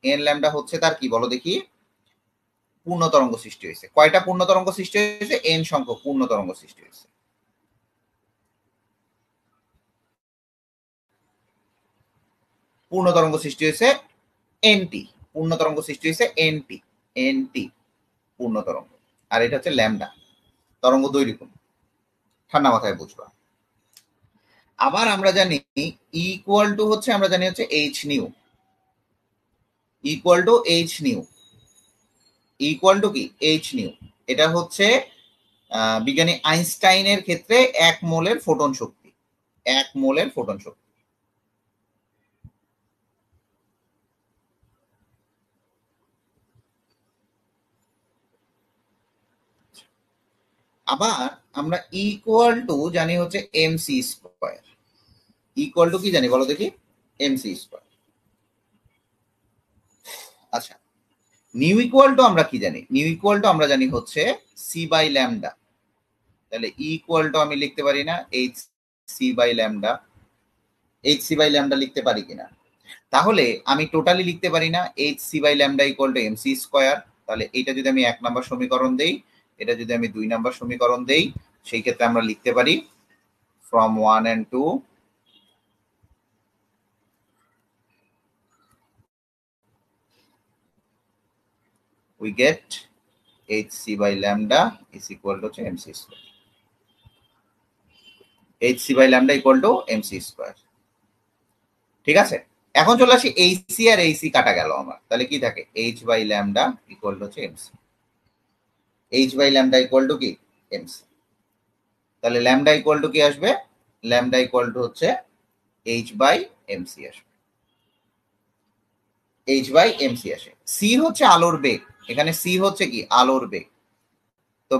Speaker 1: এন ল্যামডা হচ্ছে তার কি বলো দেখি, পূর্ণ তরঙ্গ সৃষ্টি হয়েছে। কয়টা পূর্ণ তরঙ্গ সৃষ্টি হয়েছে? এন সংখ্যক পূর্ণ তরঙ্গ সৃষ্টি হয়েছে। পূর্ণ তরঙ্গ সৃষ্টি হয়েছে এনটি, পূর্ণ তরঙ্গ সৃষ্টি হয়েছে এনটি, এনটি পূর্ণ তরঙ্গ। আর এটা হচ্ছে ল্যামডা, তরঙ্গ দৈর্ঘ্য। ঠান্ডা মাথায় বুঝবা। আবার আমরা জানি ইকুয়াল টু হচ্ছে, আমরা জানি হচ্ছে H new, equal two H new, equal two কি এইচ নিউ। এটা হচ্ছে বিজ্ঞানী আইনস্টাইনের ক্ষেত্রে 1 মোলের ফোটন শক্তি, 1 মোলের ফোটন শক্তি। আবার আমরা ইকুয়াল টু জানি হচ্ছে এমসি স্কোয়ার। ইকুয়াল টু কি জানি বলো দেখি? MC square. আচ্ছা, নিউ ইকুয়াল টু আমরা কি জানি? নিউ ইকুয়াল টু আমরা জানি হচ্ছে সি বাই ল্যামডা। তাহলে ইকুয়াল টু আমি লিখতে পারি না H C by lambda? H C by lambda লিখতে পারি কিনা? তাহলে আমি টোটালি লিখতে পারি না H C by lambda equal to MC square. তাহলে এটা যদি আমি 1 নম্বর সমীকরণ দেই, এটা যদি আমি 2 নম্বর সমীকরণ দেই, সেই ক্ষেত্রে আমরা লিখতে পারি from 1 and 2 we get hc by lambda is equal to mc square. hc by lambda equal to mc square. ঠিক আছে, এখন চলে আসি এইচসি আর এইচসি কাটা গেল আমার, তাহলে কি থাকে? h by lambda equal to mc। h by lambda equal to কি? mc। তাহলে ল্যামডা ইকুয়াল টু কি আসবে? ল্যামডা ইকুয়াল টু হচ্ছে h by mc আসবে। h by mc আসে। c হচ্ছে আলোর বেগ, এখানে c হচ্ছে কি? আলোর বেগ। তো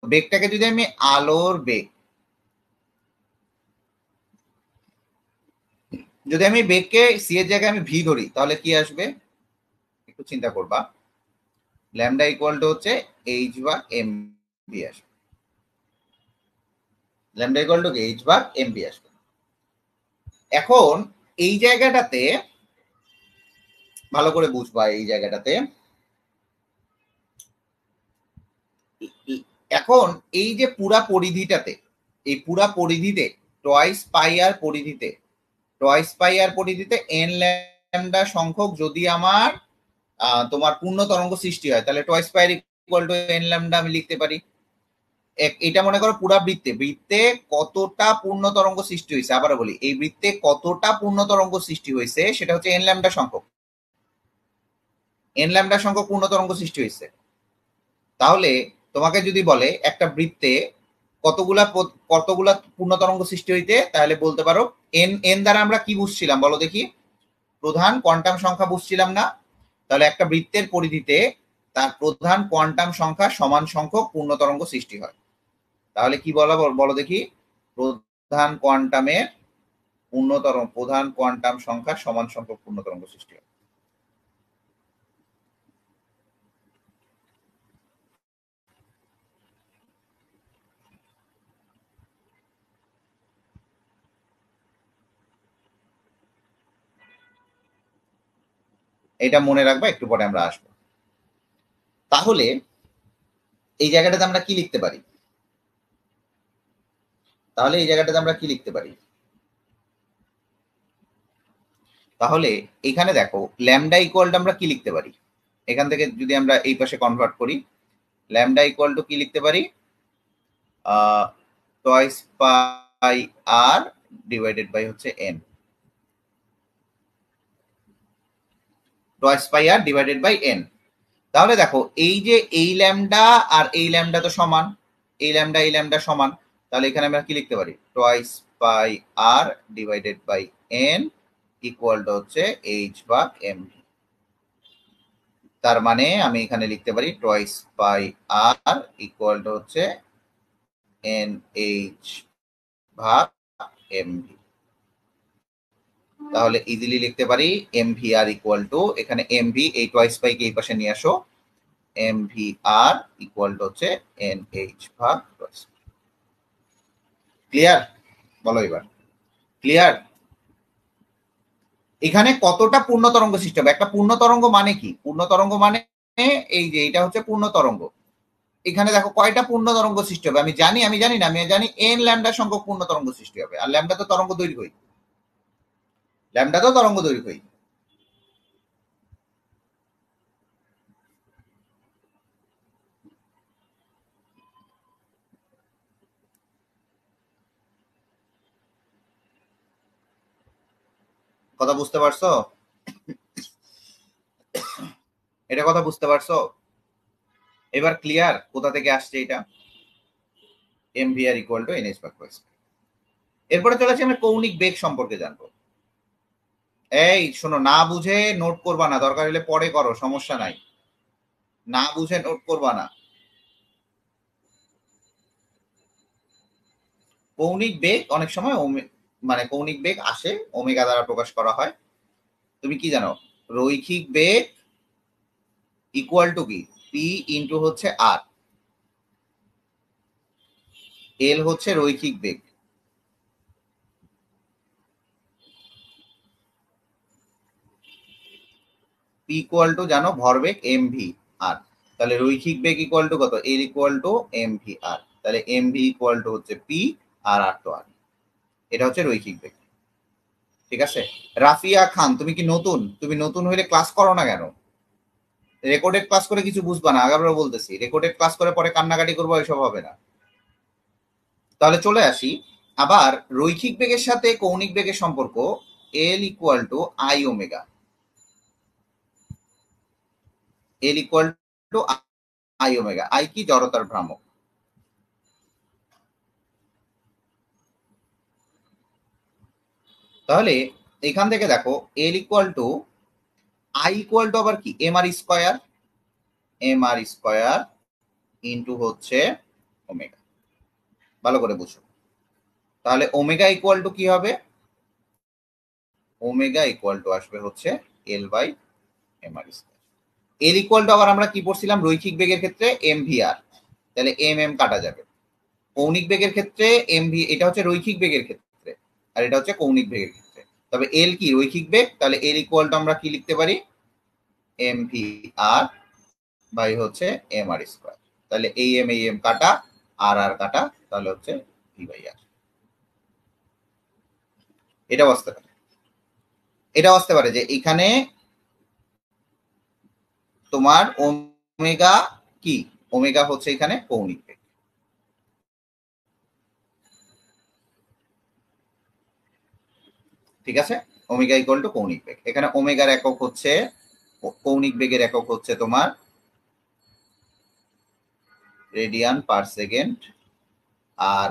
Speaker 1: বেগটাকে যদি আমি আলোর বেগ, যদি আমি বেগকে সি এর জায়গায় আমি ভি ধরি, তাহলে কি আসবে? একটু চিন্তা করবা। ল্যামডা ইকুয়াল টু হচ্ছে এইচ বা এম ভি আসবে। ল্যামডা ইকুয়াল টু এইচ বা এম ভি আসবে। এখন এই জায়গাটাতে ভালো করে বুঝবা, এই জায়গাটাতে এখন এই যে পুরা পরিধিটাতে, এই পুরা পরিধিতে টয়েস পাই আর পরিধিতে, টয়েস পাই আর পরিধিতে এন ল্যামডা সংখ্যক যদি আমার তোমার পূর্ণ তরঙ্গ সৃষ্টি হয়, তাহলে twice pi equal to N lambda আমি লিখতে পারি। এটা মনে করো পুরা বৃত্তে, বৃত্তে কতটা পূর্ণ তরঙ্গ সৃষ্টি হয়েছে, আবার বলি এই বৃত্তে কতটা পূর্ণ তরঙ্গ সৃষ্টি হয়েছে সেটা হচ্ছে এন ল্যামডা সংখ্যক। এন ল্যামডা সংখ্যক পূর্ণ তরঙ্গ সৃষ্টি হয়েছে। তাহলে তোমাকে যদি বলে একটা বৃত্তে কতগুলা কতগুলা পূর্ণ তরঙ্গ সৃষ্টি হইতে, তাহলে বলতে পারো এন। এন দ্বারা আমরা কি বুঝছিলাম বলো দেখি? প্রধান কোয়ান্টাম সংখ্যা বুঝছিলাম না? তাহলে একটা বৃত্তের পরিধিতে তার প্রধান কোয়ান্টাম সংখ্যা সমান সংখ্যক পূর্ণ তরঙ্গ সৃষ্টি হয়। তাহলে কি বলা বলো দেখি? প্রধান কোয়ান্টামের প্রধান কোয়ান্টাম সংখ্যা সমান সংখ্যক পূর্ণ তরঙ্গ সৃষ্টি হয়। এটা মনে রাখবা, একটু পরে আমরা আসবো। তাহলে এই জায়গাটাতে আমরা কি লিখতে পারি? তাহলে এই জায়গাটাতে আমরা কি লিখতে পারি? তাহলে এখানে দেখো ল্যামডা ইকুয়াল টু আমরা কি লিখতে পারি? এখান থেকে যদি আমরা এই পাশে কনভার্ট করি, ল্যামডা ইকুয়াল টু কি লিখতে পারি? Twice pi R divided by হচ্ছে n. Twice pi R divided by n. তাহলে দেখো এই যে এই ল্যামডা আর এই ল্যামডা তো সমান, এই ল্যামডা সমান, তাহলে এখানে আমরা কি লিখতে পারি? Twice pi R divided by N equal to হচ্ছে এইচ বা এম। তার মানে আমি এখানে লিখতে পারি twice pi R equal to হচ্ছে এন এইচ ভাগ এম ভি। তাহলে ইজিলি লিখতে পারি M V R equal to, এখানে এম ভি এই টয়েস পাই কে এই পাশে নিয়ে আসো, M V R equal to হচ্ছে এন এইচ ভাগ টয়েস। ক্লিয়ার? বলো এবার ক্লিয়ার? এখানে কতটা পূর্ণ তরঙ্গ সৃষ্টি হবে? একটা পূর্ণ তরঙ্গ মানে কি? পূর্ণ তরঙ্গ মানে এই যে এটা হচ্ছে পূর্ণ তরঙ্গ। এখানে দেখো কয়টা পূর্ণ তরঙ্গ সৃষ্টি হবে? আমি জানি না, আমি জানি এন ল্যামডা সংখ্যক পূর্ণ তরঙ্গ সৃষ্টি হবে। আর ল্যামডা তো তরঙ্গ দৈর্ঘ্যই, ল্যামডা তো তরঙ্গ দৈর্ঘ্যই। কথা বুঝতে পারছো? এটা কথা বুঝতে পারছো? এবার ক্লিয়ার কোথা থেকে আসছে এটা? M V R equal to N H ভাগ টু। এরপরে চলে আসি আমরা কৌণিক বেগ সম্পর্কে জানবো। এই শোনো, না বুঝে নোট করবা না, দরকার হলে পরে করো, সমস্যা নাই। না বুঝে নোট করবা না। কৌণিক বেগ অনেক সময় মানে কৌণিক বেগ আসে ওমেগা দ্বারা প্রকাশ করা হয়। তুমি কি জানো রৈখিক বেগ ইকুয়াল টু কি পি ইন্টু হচ্ছে আর, এল হচ্ছে রৈখিক বেগ, পি ইকুয়াল টু জানো ভরবেগ এম ভি আর, তাহলে রৈখিক বেগ ইকুয়াল টু কত এল ইকুয়াল টু এম ভি আর, তাহলে এম ভি ইকুয়াল টু হচ্ছে পি আর আর তো আর, এটা হচ্ছে রৈখিক বেগ। ঠিক আছে রাফিয়া খান, তুমি কি নতুন? তুমি নতুন হইলে ক্লাস করো না কেন? রেকর্ডেড ক্লাস করে কিছু বুঝবা না, আগাবার বলতেছি রেকর্ডেড ক্লাস করে পরে কান্নাকাটি করবো, এসব হবে না। তাহলে চলে আসি আবার রৈখিক বেগের সাথে কৌণিক বেগের সম্পর্ক, L equal to I omega, L equal to I omega, I কি জড়তার ভ্রামক। তাহলে এখান থেকে দেখো L equal to I equal to আবার কি এম আর স্কয়ার, এম আর স্কয়ার ইন্টু হচ্ছে ওমেগা, ভালো করে বুঝো। তাহলে ওমেগা ইকুয়াল টু কি হবে, ওমেগা ইকুয়াল টু আসবে হচ্ছে L by M R square. L equal to আবার আমরা কি পড়ছিলাম রৈখিক বেগের ক্ষেত্রে এম ভি আর, তাহলে এম এম কাটা যাবে। কৌণিক বেগের ক্ষেত্রে এম ভি, এটা হচ্ছে রৈখিক বেগের ক্ষেত্রে আর এটা হচ্ছে কৌণিক বেগের ক্ষেত্রে। তবে এল কি রৈখিক বেগ, তাহলে এল ইকুয়াল টু আমরা কি লিখতে পারি এম ভি আর বাই হচ্ছে এম আর স্কয়ার, তাহলে এই এম কাটা আর আর কাটা, তাহলে হচ্ছে ভি বাই আর। এটা আসতে পারে, এটা আসতে পারে যে এখানে তোমার ওমেগা কি, ওমেগা হচ্ছে এখানে কৌণিক বেগ। ঠিক আছে ওমেগা ইকুয়াল টু কৌণিক বেগ, এখানে ওমেগার একক হচ্ছে, কৌণিক বেগের একক হচ্ছে তোমার রেডিয়ান পার সেকেন্ড, আর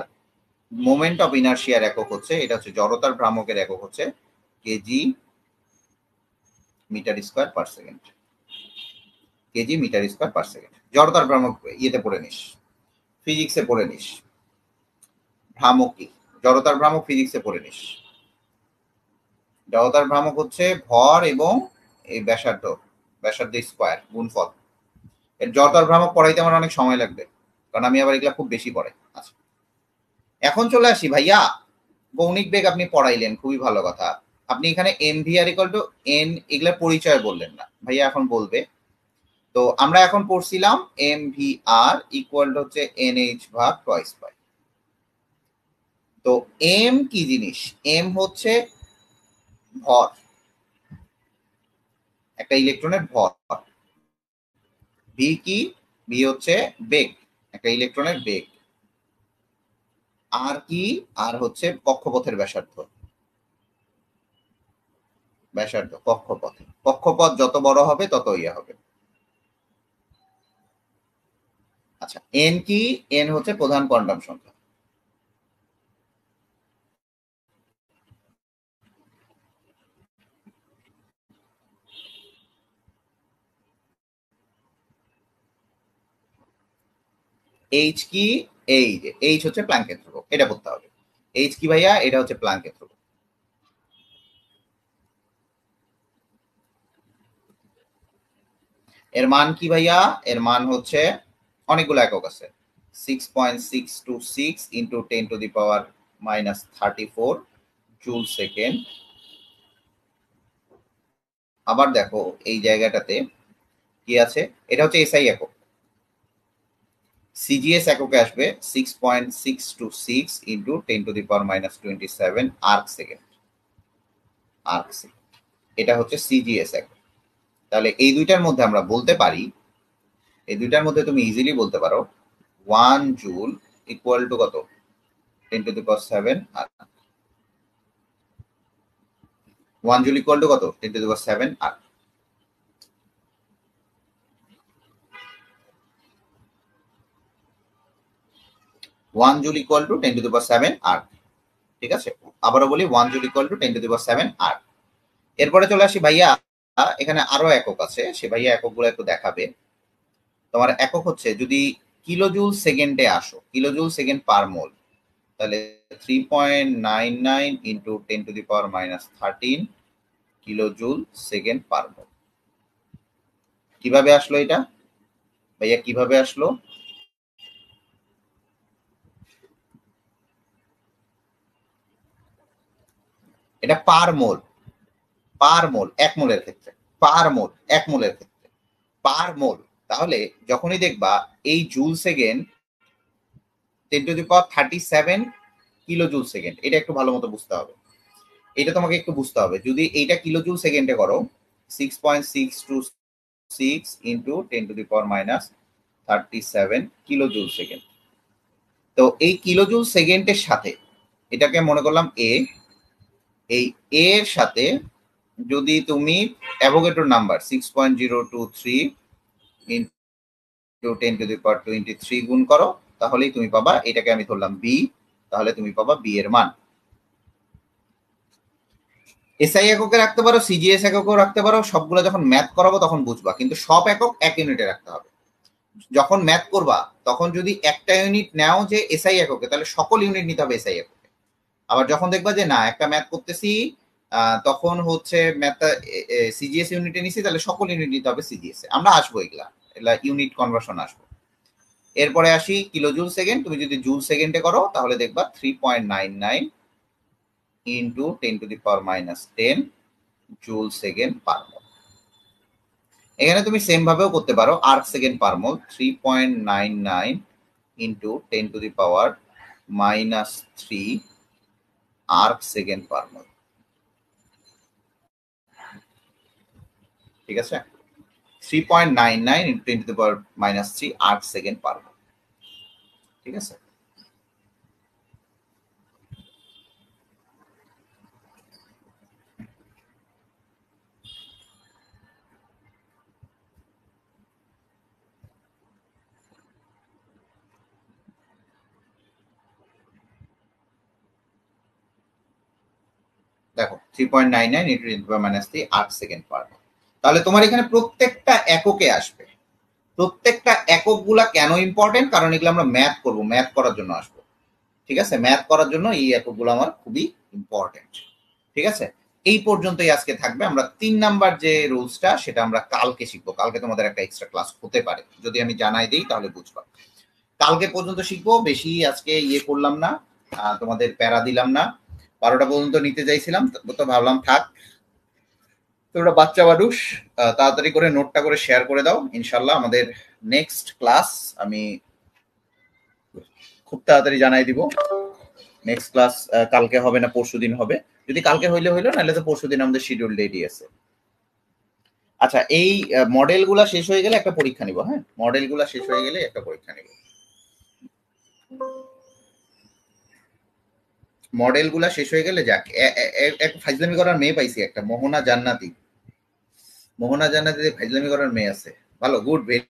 Speaker 1: মোমেন্ট অফ ইনার্শিয়ার একক হচ্ছে, এটা হচ্ছে জড়তার ভ্রামকের একক হচ্ছে KG metre square per second, KG metre square per second. জড়তার ভ্রামক ইয়েতে পড়ে নিস, ফিজিক্সে পড়ে নিস, ভ্রামক কি জড়তার ভ্রামক ফিজিক্সে পড়ে নিস। জড়তার ভ্রামক হচ্ছে ভর এবং এই ব্যাসার্ধ, ব্যাসার্ধ স্কয়ার গুণফল। এর জড়তার ভ্রামক পড়াইতে আমার অনেক সময় লাগবে, কারণ আমি আবার এগুলা খুব বেশি পড়ে। আচ্ছা এখন চলে আসি ভাইয়া, কৌণিক বেগ আপনি পড়াইলেন খুবই ভালো কথা, আপনি এখানে M V R equal to N এগুলা পরিচয় বললেন না, ভাইয়া এখন বলবে। তো আমরা এখন পড়ছিলাম M V R equal to হচ্ছে এন এইচ ভাগ টয়েস পাই। তো এম কি জিনিস, এম হচ্ছে ভর, একটা ইলেকট্রনের ভর। ভি কি, ভি হচ্ছে বেগ, একটা ইলেকট্রনের বেগ। আর কি, আর হচ্ছে কক্ষপথের ব্যাসার্ধ, ব্যাসার্ধ কক্ষপথ, কক্ষপথ যত বড় হবে তত ইয়ে হবে। আচ্ছা এন কি, এন হচ্ছে প্রধান কোয়ান্টাম সংখ্যা। এইচ কি, এই যে এইচ হচ্ছে প্ল্যাঙ্কের ধ্রুবক, এটা করতে হবে। এইচ কি ভাইয়া, এটা হচ্ছে প্ল্যাঙ্কের ধ্রুবক। এর মান কি ভাইয়া, এর মান হচ্ছে অনেকগুলো একক আছে, 6.626 into 10 to the power minus 34 joule second. আবার দেখো এই জায়গাটাতে কি আছে, এটা হচ্ছে এসআই একক, সিজিএস এককে আসবে 6.626 into 10 to the power minus 27 erg second, erg second, এটা হচ্ছে সিজিএস একক। তাহলে এই দুইটার মধ্যে আমরা বলতে পারি, এই দুইটার মধ্যে তুমি ইজিলি বলতে পারো 1 জুল ইকুয়াল টু কত 10 to the power 7 erg 1 joule equal to কত 10 to the power 7 erg 1 joule equal to 10 to the power 7 erg. ঠিক আছে আবারও বলি 1 joule equal to 10 to the power 7 erg. এরপরে চলে আসি ভাইয়া, এখানে আরো একক আছে, সে ভাইয়া এককগুলো একটু দেখাবে। তোমার একক হচ্ছে যদি কিলোজুল সেকেন্ডে আসো, কিলোজুল সেকেন্ড পার মোল, তাহলে 3.99 ইন্টু 10⁻⁻13 কিলোজুল সেকেন্ড পার মোল। কিভাবে আসলো এটা ভাইয়া, কিভাবে আসলো? এটা পার মোল, পার মোল, এক মোলের ক্ষেত্রে, পার মোল, এক মোলের ক্ষেত্রে, পার মোল। তাহলে যখনই দেখবা এই joule second 10⁻37 kilo joule second, এটা একটু ভালো মতো বুঝতে হবে, এটা তোমাকে একটু বুঝতে হবে। যদি এইটা কিলো জুল সেকেন্ডে করো 6.626 ইন্টু 10⁻⁻37 কিলো জুল সেকেন্ড। তো এই কিলো জুল সেকেন্ডের সাথে এটাকে মনে করলাম এ, এই এর সাথে যদি তুমি অ্যাভোগাড্রোর নাম্বার 6.023 ইন্টু 10⁻23 গুণ করো, তাহলেই তুমি পাবা, এটাকে আমি ধরলাম বি, তাহলে তুমি পাবা বি এর মান। এসআই এককে রাখতে পারো, সিজিএস এককেও রাখতে পারো, সবগুলো যখন ম্যাথ করাবো তখন বুঝবা, কিন্তু সব একক এক ইউনিটে রাখতে হবে। যখন ম্যাথ করবা তখন যদি একটা ইউনিট নাও যে এসআই এককে, তাহলে সকল ইউনিট নিতে হবে এসআই এককে। আবার যখন দেখবা যে না একটা ম্যাথ করতেছি তখন হচ্ছে ম্যাথটা সিজিএস ইউনিটে নিছি, তাহলে সকল ইউনিট নিতে হবে সিজিএস। আমরা আসবো এগুলা ইউনিট কনভার্সন আসবো। এরপরে আসি কিলো জুল সেকেন্ড। তুমি যদি জুল সেকেন্ডে করো তাহলে দেখবা 3.99 ইন্টু 10⁻⁻10 জুল সেকেন্ড পার মোল। এখানে তুমি সেম ভাবেও করতে পারো, আর্ক সেকেন্ড পার মোল 3.99 ইন্টু 10⁻³ আর্ক সেকেন্ড পার মোল। ঠিক আছে, 3.99 ইন্টু 10⁻³ আর্ক সেকেন্ড পার মোল। ঠিক আছে, দেখো 3.99 ইন্টু 10⁻³ আর্ক সেকেন্ড পার মোল। তাহলে তোমার এখানে প্রত্যেকটা এককে আসবে। প্রত্যেকটা একক গুলা কেন ইম্পর্টেন্ট? কারণ এগুলো আমরা ম্যাথ করব, ম্যাথ করার জন্য আসবো। ঠিক আছে, ম্যাথ করার জন্য এই এককগুলো আমার খুবই ইম্পর্টেন্ট। ঠিক আছে, এই পর্যন্তই আজকে থাকবে। আমরা 3 নাম্বার যে রুলসটা সেটা আমরা কালকে শিখবো। কালকে তোমাদের একটা এক্সট্রা ক্লাস হতে পারে, যদি আমি জানাই দিই তাহলে বুঝবা। কালকে পর্যন্ত শিখবো, বেশি আজকে ইয়ে করলাম না, তোমাদের প্যারা দিলাম না। 12টা পর্যন্ত নিতে চাইছিলাম, তো ভাবলাম থাক, তোমরা বাচ্চা মানুষ, তাড়াতাড়ি করে নোটটা করে শেয়ার করে দাও। ইনশাল্লাহ আমাদের নেক্সট ক্লাস আমি খুব তাড়াতাড়ি জানাই দিব। নেক্সট ক্লাস কালকে হবে না পরশুদিন হবে। যদি কালকে হইলে হইলো, নাহলে তো পরশুদিন আমাদের শিডিউল রেডি আছে। আচ্ছা, এই মডেলগুলা শেষ হয়ে গেলে একটা পরীক্ষা নিব। হ্যাঁ, মডেলগুলা শেষ হয়ে গেলে একটা পরীক্ষা নিব। মডেলগুলা শেষ হয়ে গেলে যাক, এক ফাইজলামি করার মেয়ে পাইছি একটা, মোহনা জান্নাতি। মোহনা জান্নাতি ফাইজলামি করার মেয়ে আছে, ভালো, গুড, ভেরি